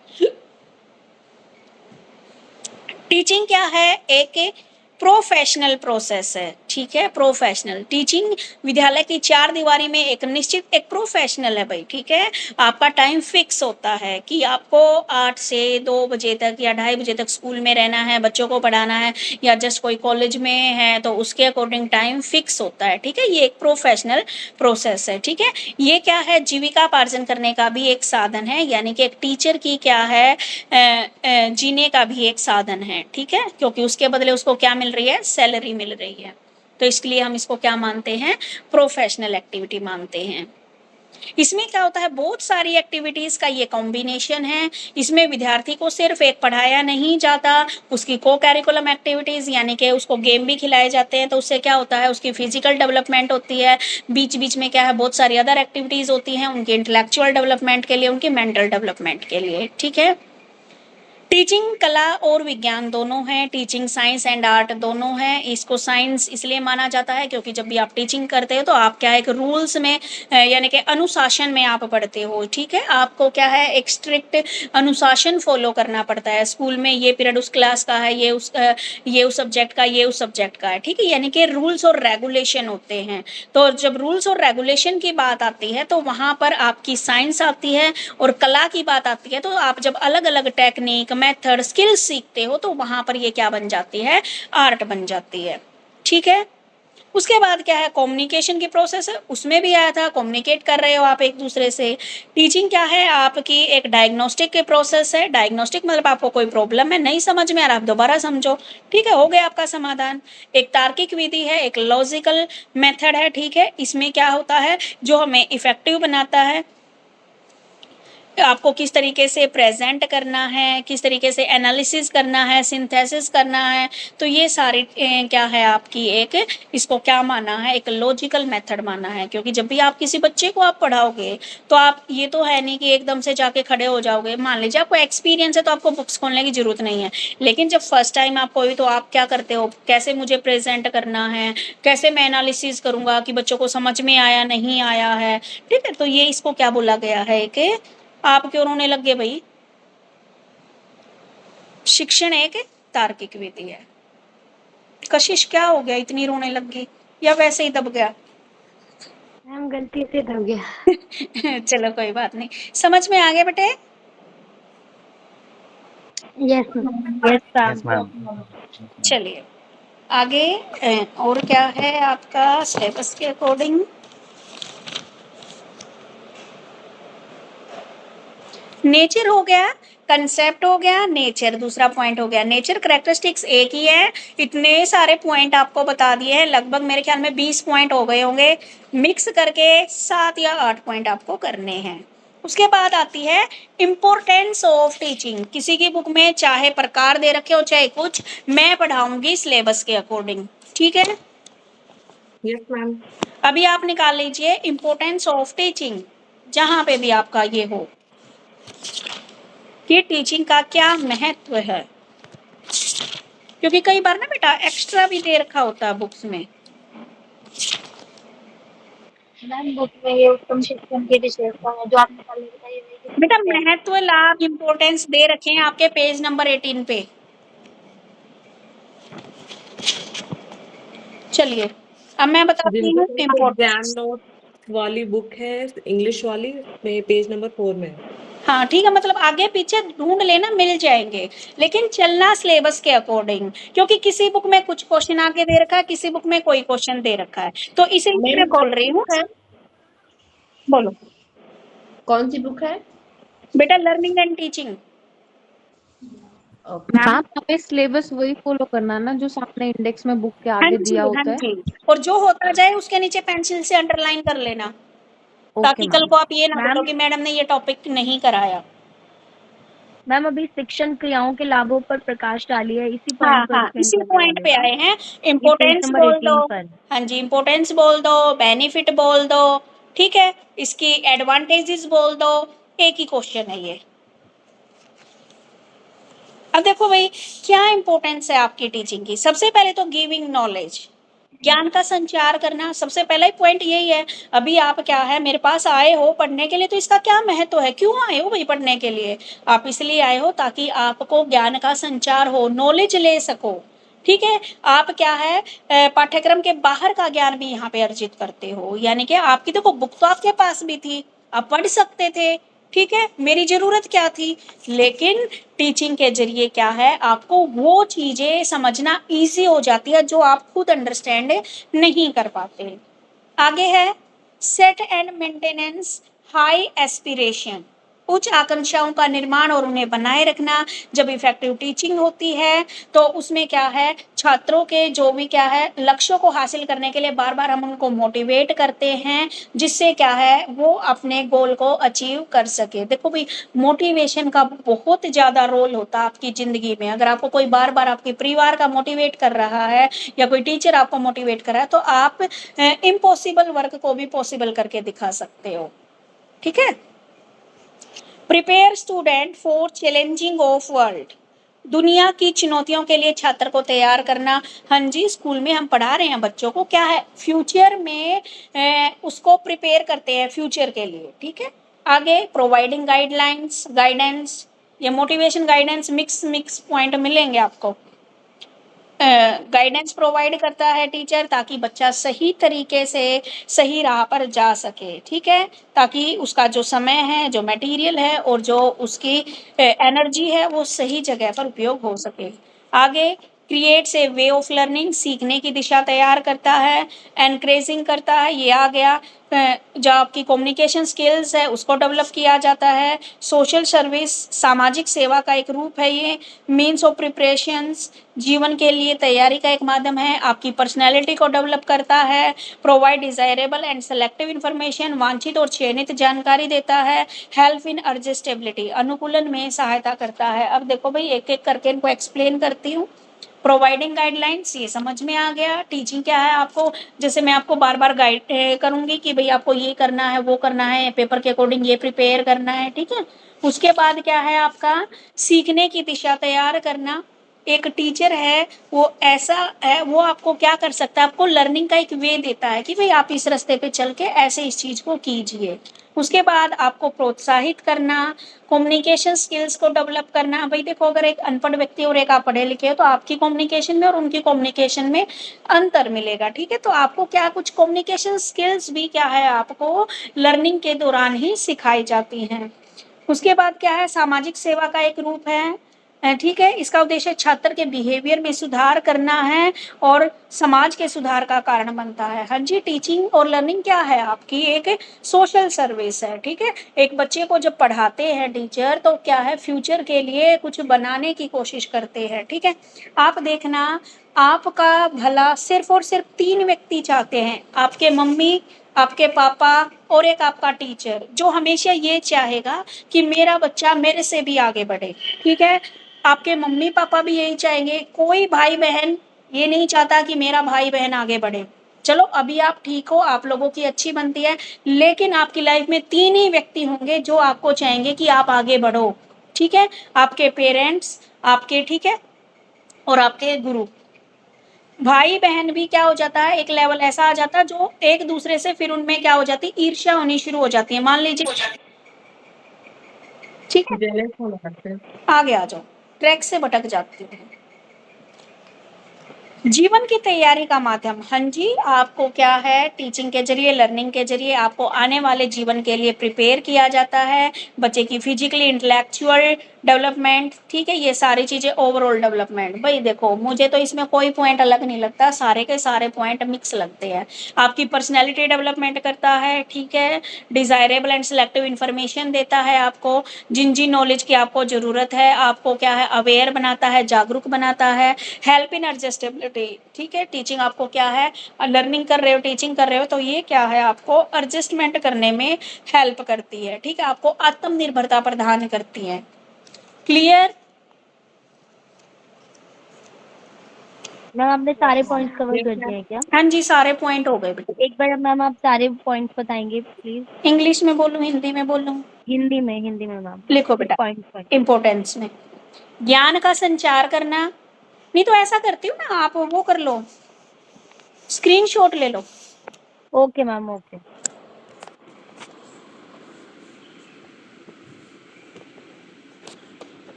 टीचिंग क्या है, एक प्रोफेशनल प्रोसेस है, ठीक है, प्रोफेशनल टीचिंग विद्यालय की चार दीवारी में एक निश्चित एक प्रोफेशनल है भाई, ठीक है। आपका टाइम फिक्स होता है कि आपको 8 से 2 बजे तक या 2:30 बजे तक स्कूल में रहना है, बच्चों को पढ़ाना है, या जस्ट कोई कॉलेज में है तो उसके अकॉर्डिंग टाइम फिक्स होता है, ठीक है। ये एक प्रोफेशनल प्रोसेस है, ठीक है। ये क्या है, जीविकापार्जन करने का भी एक साधन है, यानी कि एक टीचर की क्या है, जीने का भी एक साधन है, ठीक है, क्योंकि उसके बदले उसको क्या मिल रही है, सैलरी मिल रही है। तो इसलिए हम इसको क्या मानते हैं, प्रोफेशनल एक्टिविटी मानते हैं। इसमें क्या होता है, बहुत सारी एक्टिविटीज का ये कॉम्बिनेशन है। इसमें विद्यार्थी को सिर्फ एक पढ़ाया नहीं जाता, उसकी को कैरिकुलम एक्टिविटीज यानी कि उसको गेम भी खिलाए जाते हैं, तो उससे क्या होता है, उसकी फिजिकल डेवलपमेंट होती है। बीच बीच में क्या है, बहुत सारी अदर एक्टिविटीज होती हैं, उनके इंटेलेक्चुअल डेवलपमेंट के लिए, उनकी मेंटल डेवलपमेंट के लिए, ठीक है। टीचिंग कला और विज्ञान दोनों है, टीचिंग साइंस एंड आर्ट दोनों है। इसको साइंस इसलिए माना जाता है क्योंकि जब भी आप टीचिंग करते हो तो आप क्या एक रूल्स में यानी कि अनुशासन में आप पढ़ते हो, ठीक है। आपको क्या है, एक स्ट्रिक्ट अनुशासन फॉलो करना पड़ता है। स्कूल में ये पीरियड उस क्लास का है, ये उस सब्जेक्ट का, ये उस सब्जेक्ट का है, ठीक है, यानी कि रूल्स और रेगुलेशन होते हैं। तो जब रूल्स और रेगुलेशन की बात आती है तो वहां पर आपकी साइंस आती है, और कला की बात आती है तो आप जब अलग अलग टेक्निक, मेथड, स्किल्स सीखते हो तो वहां पर ये क्या बन जाती है, आर्ट बन जाती है, ठीक है। उसके बाद क्या है, कम्युनिकेशन की प्रोसेस है, उसमें भी आया था, कम्युनिकेट कर रहे हो आप एक दूसरे से। टीचिंग क्या है, आपकी एक डायग्नोस्टिक की प्रोसेस है। डायग्नोस्टिक मतलब आपको कोई प्रॉब्लम है, नहीं समझ में आ रहा, आप दोबारा समझो, ठीक है, हो गया आपका समाधान। एक तार्किक विधि है, एक लॉजिकल मेथड है, ठीक है। इसमें क्या होता है, जो हमें इफेक्टिव बनाता है, आपको किस तरीके से प्रेजेंट करना है, किस तरीके से एनालिसिस करना है, सिंथेसिस करना है, तो ये सारी क्या है आपकी एक, इसको क्या माना है, एक लॉजिकल मेथड माना है। क्योंकि जब भी आप किसी बच्चे को आप पढ़ाओगे तो आप ये तो है नहीं कि एकदम से जाके खड़े हो जाओगे। मान लीजिए आपको एक्सपीरियंस है तो आपको बुक्स खोलने की जरूरत नहीं है, लेकिन जब फर्स्ट टाइम आप कोई, तो आप क्या करते हो, कैसे मुझे प्रेजेंट करना है, कैसे मैं एनालिसिस करूंगा कि बच्चों को समझ में आया नहीं आया है, ठीक है। तो ये इसको क्या बोला गया है कि आप क्यों रोने लग गए भाई, शिक्षण एक तार्किक विधि है। कशिश क्या हो गया, इतनी रोने लग गई या वैसे ही दब गया? मैम गलती से दब गया। चलो कोई बात नहीं, समझ में आ गया बेटे। Yes yes ma'am. चलिए आगे, और क्या है आपका सिलेबस के अकॉर्डिंग। नेचर हो गया, कंसेप्ट हो गया, नेचर दूसरा पॉइंट हो गया। नेचर करेक्टरिस्टिक्स एक ही है, इतने सारे पॉइंट आपको बता दिए हैं, लगभग मेरे ख्याल में 20 पॉइंट हो गए होंगे, मिक्स करके 7 या 8 पॉइंट आपको करने हैं। उसके बाद आती है इम्पोर्टेंस ऑफ टीचिंग। किसी की बुक में चाहे प्रकार दे रखे हो चाहे कुछ, मैं पढ़ाऊंगी सिलेबस के अकॉर्डिंग, ठीक है। Yes ma'am. अभी आप निकाल लीजिए इम्पोर्टेंस ऑफ टीचिंग, जहां पे भी आपका ये हो कि टीचिंग का क्या महत्व है। क्योंकि कई बार ना बेटा एक्स्ट्रा भी दे रखा होता है बुक्स में। मैम बुक में ये उत्तम शिक्षण की विशेषता है जो आपने पहले बताई है। बेटा महत्व, लाभ, इम्पोर्टेंस दे रखे हैं आपके पेज नंबर 18 पे। चलिए अब मैं बताती हूँ एग्जाम इम्पोर्टेंस। नोट वाली बुक है इंग्लिश वाली, में पेज नंबर 4 में है। हाँ ठीक है, मतलब आगे पीछे ढूंढ लेना, मिल जाएंगे, लेकिन चलना सिलेबस के अकॉर्डिंग, क्योंकि किसी बुक में कुछ क्वेश्चन आगे दे रखा है, किसी बुक में कोई क्वेश्चन दे रखा है, तो इसीलिए मैं बोल रही हूँ। है बोलो कौन सी बुक है? बेटा, लर्निंग एंड टीचिंग। मैम हमें सिलेबस वही फॉलो करना है ना जो सामने इंडेक्स में बुक के हाँ आगे जी, दिया हाँ होता है। जी, और जो होता जाए उसके नीचे पेंसिल से अंडरलाइन कर लेना, ओके ताकि कल मैम। को आप ये ना बोलो मैम कि मैडम ने ये टॉपिक नहीं कराया। मैम अभी शिक्षण क्रियाओं के लाभों पर प्रकाश डाली है, इसी हाँ पॉइंट को हाँ, एक्सप्लेन इसी करने पॉइंट वाले पे ना, आए हैं। ये पेज इम्पोर्टेंस नंबर बोल दो। 18 पर। हाँ जी, इम्पोर्टेंस बोल दो, बेनिफिट बोल दो, ठीक है, इसकी एडवांटेजेस बोल दो, एक ही क्वेश्चन है ये। अब देखो भाई, क्या इंपॉर्टेंस है आपकी टीचिंग की। सबसे पहले तो गिविंग नॉलेज, ज्ञान का संचार करना, सबसे पहला ही पॉइंट यही है। अभी आप क्या है, मेरे पास आए हो पढ़ने के लिए, तो इसका क्या महत्व है, क्यों आए हो भाई पढ़ने के लिए? आप इसलिए आए हो ताकि आपको ज्ञान का संचार हो, नॉलेज ले सको, ठीक है। आप क्या है, पाठ्यक्रम के बाहर का ज्ञान भी यहाँ पे अर्जित करते हो, यानी कि आपकी देखो बुक तो आपके पास भी थी, आप पढ़ सकते थे, ठीक है, मेरी जरूरत क्या थी, लेकिन टीचिंग के जरिए क्या है, आपको वो चीजें समझना इजी हो जाती है जो आप खुद अंडरस्टैंड नहीं कर पाते। आगे है set and maintenance high aspiration, उच्च आकांक्षाओं का निर्माण और उन्हें बनाए रखना। जब इफेक्टिव टीचिंग होती है तो उसमें क्या है, छात्रों के जो भी क्या है लक्ष्यों को हासिल करने के लिए बार बार हम उनको मोटिवेट करते हैं, जिससे क्या है वो अपने गोल को अचीव कर सके। देखो भाई, मोटिवेशन का बहुत ज्यादा रोल होता है आपकी जिंदगी में। अगर आपको कोई बार बार आपके परिवार का मोटिवेट कर रहा है या कोई टीचर आपको मोटिवेट कर रहा है, तो आप इम्पॉसिबल वर्क को भी पॉसिबल करके दिखा सकते हो, ठीक है। Prepare student for challenging of world, दुनिया की चुनौतियों के लिए छात्र को तैयार करना। हाँ जी, स्कूल में हम पढ़ा रहे हैं बच्चों को, क्या है फ्यूचर में उसको प्रिपेयर करते हैं फ्यूचर के लिए, ठीक है। आगे प्रोवाइडिंग गाइडलाइंस, गाइडेंस, ये motivation guidance mix mix point मिलेंगे आपको। गाइडेंस प्रोवाइड करता है टीचर, ताकि बच्चा सही तरीके से सही राह पर जा सके, ठीक है, ताकि उसका जो समय है, जो मटेरियल है और जो उसकी एनर्जी है वो सही जगह पर उपयोग हो सके। आगे creates a way of learning, सीखने की दिशा तैयार करता है, एनकरेजिंग करता है, ये आ गया। जो आपकी कम्युनिकेशन स्किल्स है उसको डेवलप किया जाता है। सोशल सर्विस, सामाजिक सेवा का एक रूप है ये। मीन्स ऑफ प्रिपरेशंस, जीवन के लिए तैयारी का एक माध्यम है। आपकी पर्सनैलिटी को डेवलप करता है। Provide desirable and selective information, वांछित और चयनित जानकारी देता है। हेल्प इन एडजस्टेबिलिटी, अनुकूलन में सहायता करता है। अब देखो भाई, एक एक करके इनको एक्सप्लेन करती हूँ। प्रोवाइडिंग गाइडलाइंस, ये समझ में आ गया। टीचिंग क्या है, आपको जैसे मैं आपको बार बार गाइड करूंगी कि भाई आपको ये करना है, वो करना है, पेपर के अकॉर्डिंग ये प्रिपेयर करना है, ठीक है। उसके बाद क्या है आपका, सीखने की दिशा तैयार करना। एक टीचर है वो ऐसा है, वो आपको क्या कर सकता है, आपको लर्निंग का एक वे देता है कि भाई आप इस रास्ते पे चल के ऐसे इस चीज को कीजिए। उसके बाद आपको प्रोत्साहित करना, कम्युनिकेशन स्किल्स को डेवलप करना। भाई देखो, अगर एक अनपढ़ व्यक्ति और एक आप पढ़े लिखे हो, तो आपकी कम्युनिकेशन में और उनकी कम्युनिकेशन में अंतर मिलेगा, ठीक है। तो आपको क्या कुछ कम्युनिकेशन स्किल्स भी क्या है आपको लर्निंग के दौरान ही सिखाई जाती हैं। उसके बाद क्या है, सामाजिक सेवा का एक रूप है, ठीक है। इसका उद्देश्य छात्र के बिहेवियर में सुधार करना है और समाज के सुधार का कारण बनता है। हाँ जी, टीचिंग और लर्निंग क्या है, आपकी एक सोशल सर्विस है, ठीक है। एक बच्चे को जब पढ़ाते हैं टीचर, तो क्या है फ्यूचर के लिए कुछ बनाने की कोशिश करते हैं, ठीक है। आप देखना, आपका भला सिर्फ और सिर्फ 3 व्यक्ति चाहते हैं, आपके मम्मी, आपके पापा और एक आपका टीचर, जो हमेशा ये चाहेगा कि मेरा बच्चा मेरे से भी आगे बढ़े, ठीक है। आपके मम्मी पापा भी यही चाहेंगे, कोई भाई बहन ये नहीं चाहता कि मेरा भाई बहन आगे बढ़े। चलो अभी आप ठीक हो, आप लोगों की अच्छी बनती है, लेकिन आपकी लाइफ में 3 ही व्यक्ति होंगे जो आपको चाहेंगे कि आप आगे बढ़ो, ठीक है। आपके पेरेंट्स, आपके, ठीक है, और आपके गुरु। भाई बहन भी क्या हो जाता है, एक लेवल ऐसा आ जाता है जो एक दूसरे से फिर उनमें क्या हो जाती है, ईर्ष्या होनी शुरू हो जाती है। मान लीजिए, ठीक है, जेलस होने लगते हैं। आगे आ जाओ, ट्रैक से भटक जाती हूँ। जीवन की तैयारी का माध्यम, हाँ जी, आपको क्या है, टीचिंग के जरिए, लर्निंग के जरिए आपको आने वाले जीवन के लिए प्रिपेयर किया जाता है। बच्चे की फिजिकली इंटेलेक्चुअल डेवलपमेंट, ठीक है, ये सारी चीजें ओवरऑल डेवलपमेंट। भाई देखो, मुझे तो इसमें कोई पॉइंट अलग नहीं लगता, सारे के सारे पॉइंट मिक्स लगते हैं। आपकी पर्सनैलिटी डेवलपमेंट करता है, ठीक है, डिजायरेबल एंड सिलेक्टिव इंफॉर्मेशन देता है आपको, जिन जिन नॉलेज की आपको जरूरत है, आपको क्या है, अवेयर बनाता है, जागरूक बनाता है, हेल्प इन एडजस्टेबिलिटी, ठीक है, टीचिंग आपको क्या है, लर्निंग कर रहे हो, टीचिंग कर रहे हो, तो ये क्या है, आपको एडजस्टमेंट करने में हेल्प करती है, ठीक है, आपको आत्मनिर्भरता प्रदान करती है। क्लियर? मैम आपने सारे पॉइंट्स कवर कर दिए हैं क्या? हाँ जी, सारे पॉइंट हो गए बेटा। एक बार मैम आप सारे पॉइंट्स बताएंगे प्लीज। इंग्लिश में बोलूं, हिंदी में बोलूं? हिंदी में मैम। लिखो बेटा, इम्पोर्टेंस में, ज्ञान का संचार करना। नहीं तो ऐसा करती हूँ ना, आप वो कर लो, स्क्रीनशॉट ले लो। Okay ma'am, okay.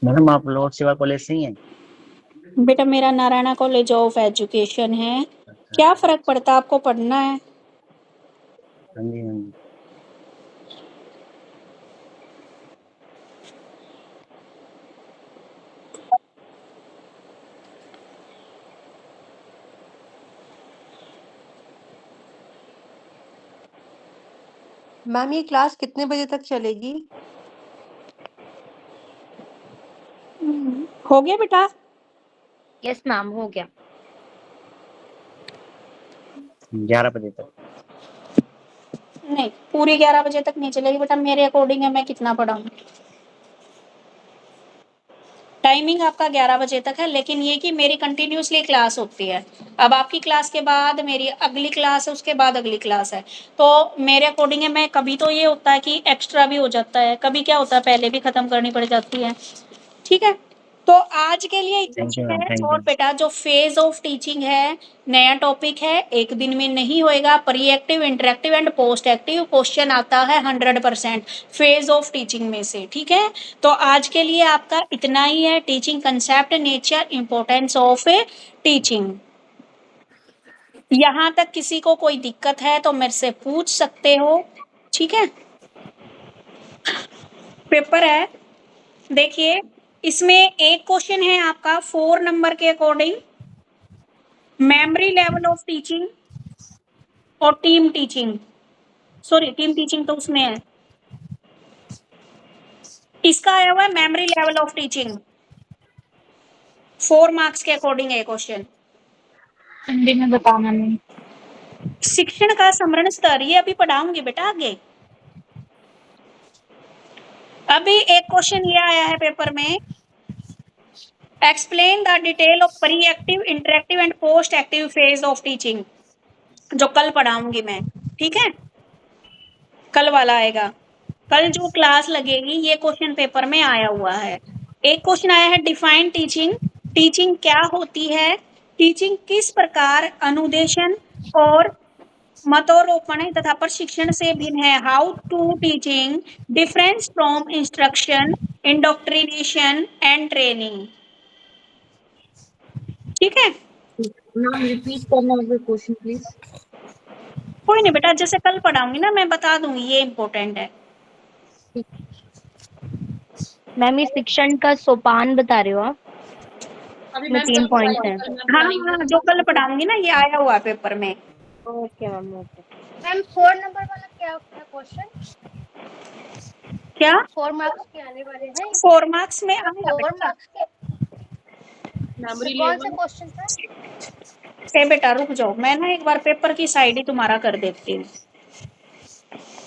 मैडम आप लॉर्ड सेवा कॉलेज से ही हैं? बेटा मेरा नारायणा कॉलेज ऑफ एजुकेशन है। क्या फर्क पड़ता है, आपको पढ़ना है। हाँ जी, हाँ जी। मैम ये क्लास कितने बजे तक चलेगी? हो गया बेटा? यस मैम, हो गया। 11 बजे तक। नहीं, पूरी 11 बजे तक नहीं चलेगी बेटा, मेरे अकॉर्डिंग है, मैं कितना पढ़ाऊँ। टाइमिंग आपका 11 बजे तक है, लेकिन ये कि मेरी कंटिन्यूसली क्लास होती है। अब आपकी क्लास के बाद मेरी अगली क्लास है, उसके बाद अगली क्लास है, तो मेरे अकॉर्डिंग है, मैं कभी तो ये होता है कि एक्स्ट्रा भी हो जाता है, कभी क्या होता है पहले भी खत्म करनी पड़ जाती है, ठीक है। तो आज के लिए इतना थैंक यू ही मैम, है। थैंक और यू। बेटा जो फेज ऑफ टीचिंग है, नया टॉपिक है, एक दिन में नहीं होएगा। Pre active, interactive and post active question आता है 100% फेज ऑफ टीचिंग में से, ठीक है। तो आज के लिए आपका इतना ही है। Teaching concept, nature, importance of teaching. यहां तक किसी को कोई दिक्कत है तो मेरे से पूछ सकते हो, ठीक है। पेपर है, देखिए, इसमें एक क्वेश्चन है आपका 4 नंबर के according, memory level of teaching और team teaching. Sorry, team teaching तो उसमें है, इसका आया हुआ है memory level of teaching, 4 marks के अकॉर्डिंग है क्वेश्चन। हिंदी में बताना नहीं। शिक्षण का समरण स्तर, ये अभी पढ़ाऊंगी बेटा आगे। अभी एक क्वेश्चन ये आया है पेपर में, explain the detail of pre active, interactive and post active phase of teaching, जो कल पढ़ाऊंगी मैं, ठीक है, कल वाला आएगा। कल जो क्लास लगेगी ये क्वेश्चन पेपर में आया हुआ है। एक क्वेश्चन आया है, डिफाइन टीचिंग, टीचिंग क्या होती है, टीचिंग किस प्रकार अनुदेशन और मतोरोपण तथा प्रशिक्षण से भिन्न है, how to teaching difference from instruction, indoctrination and training, ठीक है। मैम रिपीट करना होगा क्वेश्चन प्लीज। कोई नहीं बेटा, जैसे कल पढ़ाऊंगी ना मैं बता दूंगी, ये इंपॉर्टेंट है। मैम ये शिक्षण का सोपान बता रहे हो आप? इसमें 3 पॉइंट्स हैं। हाँ हाँ, जो कल पढ़ाऊंगी ना ये आया हुआ है पेपर में। Okay ma'am, okay. Ma'am 4 number वाला क्या होता है क्वेश्चन? क्या 4 मार्क्स के आने वाले हैं? 4 मार्क्स में आएगा 4 बेटा। मार्क्स के कौन से क्वेश्चन था? ए बेटा रुक जाओ, मैं ना एक बार पेपर की साइड ही तुम्हारा कर देती हूँ।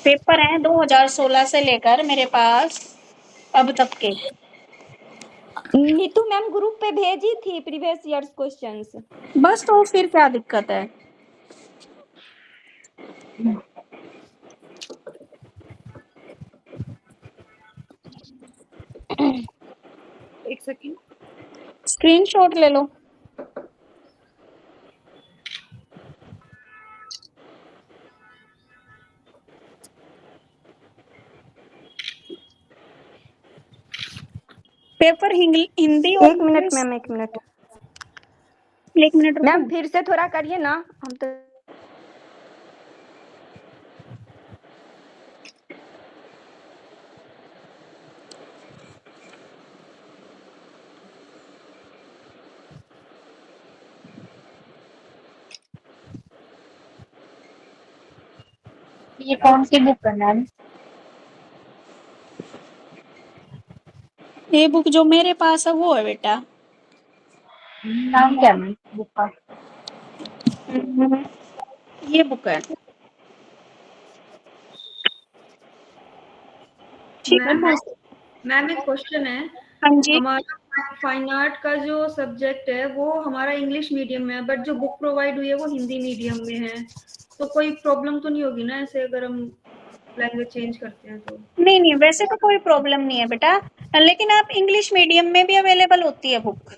पेपर है 2016 से लेकर मेरे पास अब तक के। नीतू मैम ग्रुप पे भेजी थी प्रीवियस ईयर्स क्वेश्चंस। बस तो फिर क्या दिक्कत है। एक सेकंड। स्क्रीनशॉट ले लो। पेपर हिंदी और एक मिनट मैम, एक मिनट। एक मिनट मैम रुको। फिर से थोड़ा करिए ना, हम तो ये कौन सी बुक है मैम? ये बुक जो मेरे पास है वो है बेटा। नाम क्या है मैम बुक का? ये बुक है। ठीक है। मैम मैम एक क्वेश्चन है। हाँ जी। हमारा फाइन आर्ट का जो सब्जेक्ट है वो हमारा इंग्लिश मीडियम में है, बट जो बुक प्रोवाइड हुई है वो हिंदी मीडियम में है, तो कोई प्रॉब्लम तो नहीं होगी ना ऐसे अगर हम लैंग्वेज चेंज करते हैं तो? नहीं नहीं, वैसे तो कोई प्रॉब्लम नहीं है बेटा, लेकिन आप इंग्लिश मीडियम में भी अवेलेबल होती है बुक।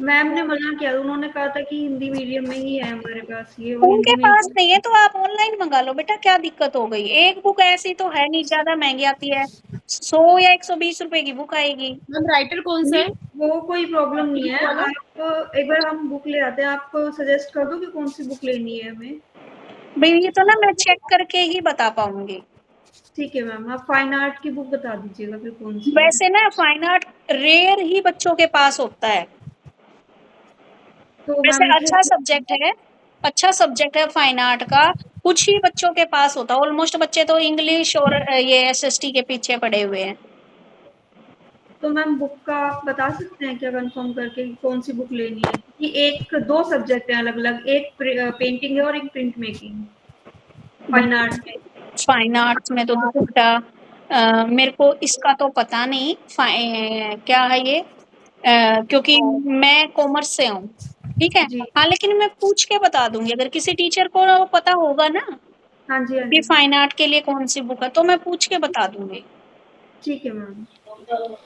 मैम ने मना किया, उन्होंने कहा था कि हिंदी मीडियम में ही है हमारे पास, ये वो उनके हिंदी पास मीडियम। नहीं है तो आप ऑनलाइन मंगा लो बेटा, क्या दिक्कत हो गई? एक बुक ऐसी तो है नहीं, ज्यादा महंगी आती है, 100 या 120 रुपए की बुक आएगी। मैम राइटर कौन सा है? वो कोई प्रॉब्लम नहीं है, आप एक बार हम बुक ले आते हैं, आप सजेस्ट कर दो कि कौन सी बुक लेनी है हमें। भाई ये तो ना मैं चेक करके ही बता पाऊंगी। ठीक है मैम, आप फाइन आर्ट की बुक बता दीजिएगा फिर कौन सी है। वैसे ना फाइन आर्ट रेयर ही बच्चों के पास होता है, तो वैसे मैम अच्छा सब्जेक्ट है, अच्छा सब्जेक्ट है फाइन आर्ट का, कुछ ही बच्चों के पास होता है। ऑलमोस्ट बच्चे तो इंग्लिश और ये एसएसटी के पीछे पड़े हुए हैं। तो मैम बुक का आप बता सकते हैं क्या कंफर्म करके कि कौन सी बुक लेनी है? कि एक दो सब्जेक्ट है अलग अलग, एक पेंटिंग है और एक प्रिंट मेकिंग फाइन आर्ट में। फाइन आर्ट्स में तो देखो बेटा, मेरे को इसका तो पता नहीं क्या है ये, क्योंकि मैं कॉमर्स से हूँ, ठीक है। जी। हाँ लेकिन मैं पूछ के बता दूंगी, अगर किसी टीचर को पता होगा ना हाँ जी, हाँ कि जी। फाइन आर्ट के लिए कौन सी बुक है तो मैं पूछ के बता दूंगी। ठीक है मैम।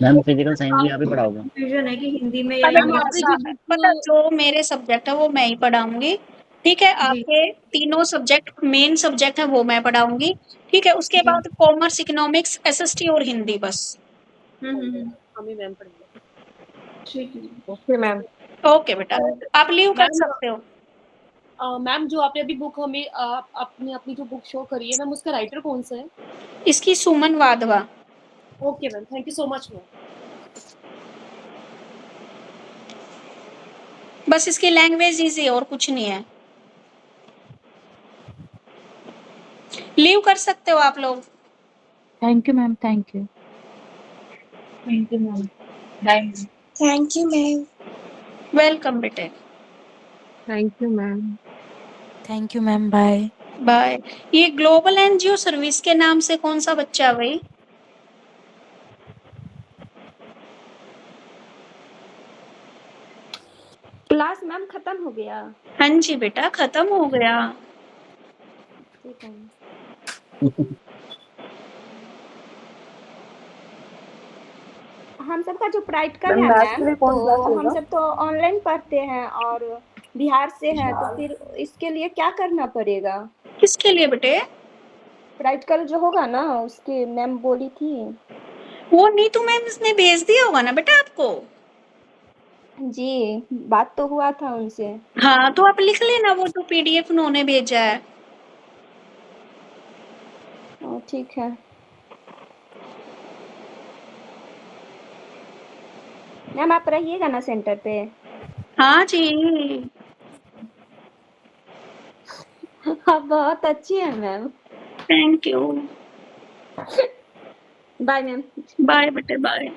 मैम फिजिकल साइंस भी आप ही पढ़ाओगे? कंफ्यूजन है कि हिंदी में या अबे मैम इंग्लिश आपने ऐसा जो है, बुक पता जो मेरे सब्जेक्ट है वो मैं ही पढ़ाऊंगी, ठीक है। जी, आपके तीनों सब्जेक्ट मेन सब्जेक्ट है वो मैं पढ़ाऊंगी, ठीक है। उसके जी। बाद कॉमर्स, इकोनॉमिक्स, एसएसटी और हिंदी बस। हमें मैम पढ़ेंगे। ठीक है। Okay ma'am. ओके बेटा, आप लीव कर मैम सकते हो। मैम जो आपने अभी बुक हमें आपने अपनी जो बुक शो करी है मैम उसका राइटर कौन सा है? इसकी Suman Wadhwa. Okay ma'am, thank you so much ma'am. बस इसकी लैंग्वेज इजी है और कुछ नहीं है। लीव कर सकते हो आप लोग। Thank you ma'am, thank you. Thank you ma'am, bye. Thank you ma'am. Welcome बेटे। Thank you ma'am. Thank you ma'am, bye. Bye. ये ग्लोबल एनजीओ सर्विस के नाम से कौन सा बच्चा है भाई? क्लास मैम खत्म हो गया? हाँ जी बेटा, खत्म हो गया। ठीक है। हम सबका जो प्रैक्टिकल है मैम, तो हम सब तो ऑनलाइन पढ़ते हैं और बिहार से हैं, तो फिर इसके लिए क्या करना पड़ेगा? किसके लिए बेटे? प्रैक्टिकल जो होगा ना, उसकी मैम बोली थी। वो नीतू मैम ने भेज दिया होगा ना बेटा आपको? जी, बात तो हुआ था उनसे। हाँ तो आप लिख लेना वो जो पीडीएफ उन्होंने भेजा है। ठीक है मैम, आप रहिएगा ना सेंटर पे? हाँ जी। आप बहुत अच्छी है ma'am. Thank you. Bye ma'am. Bye बेटे, बाय।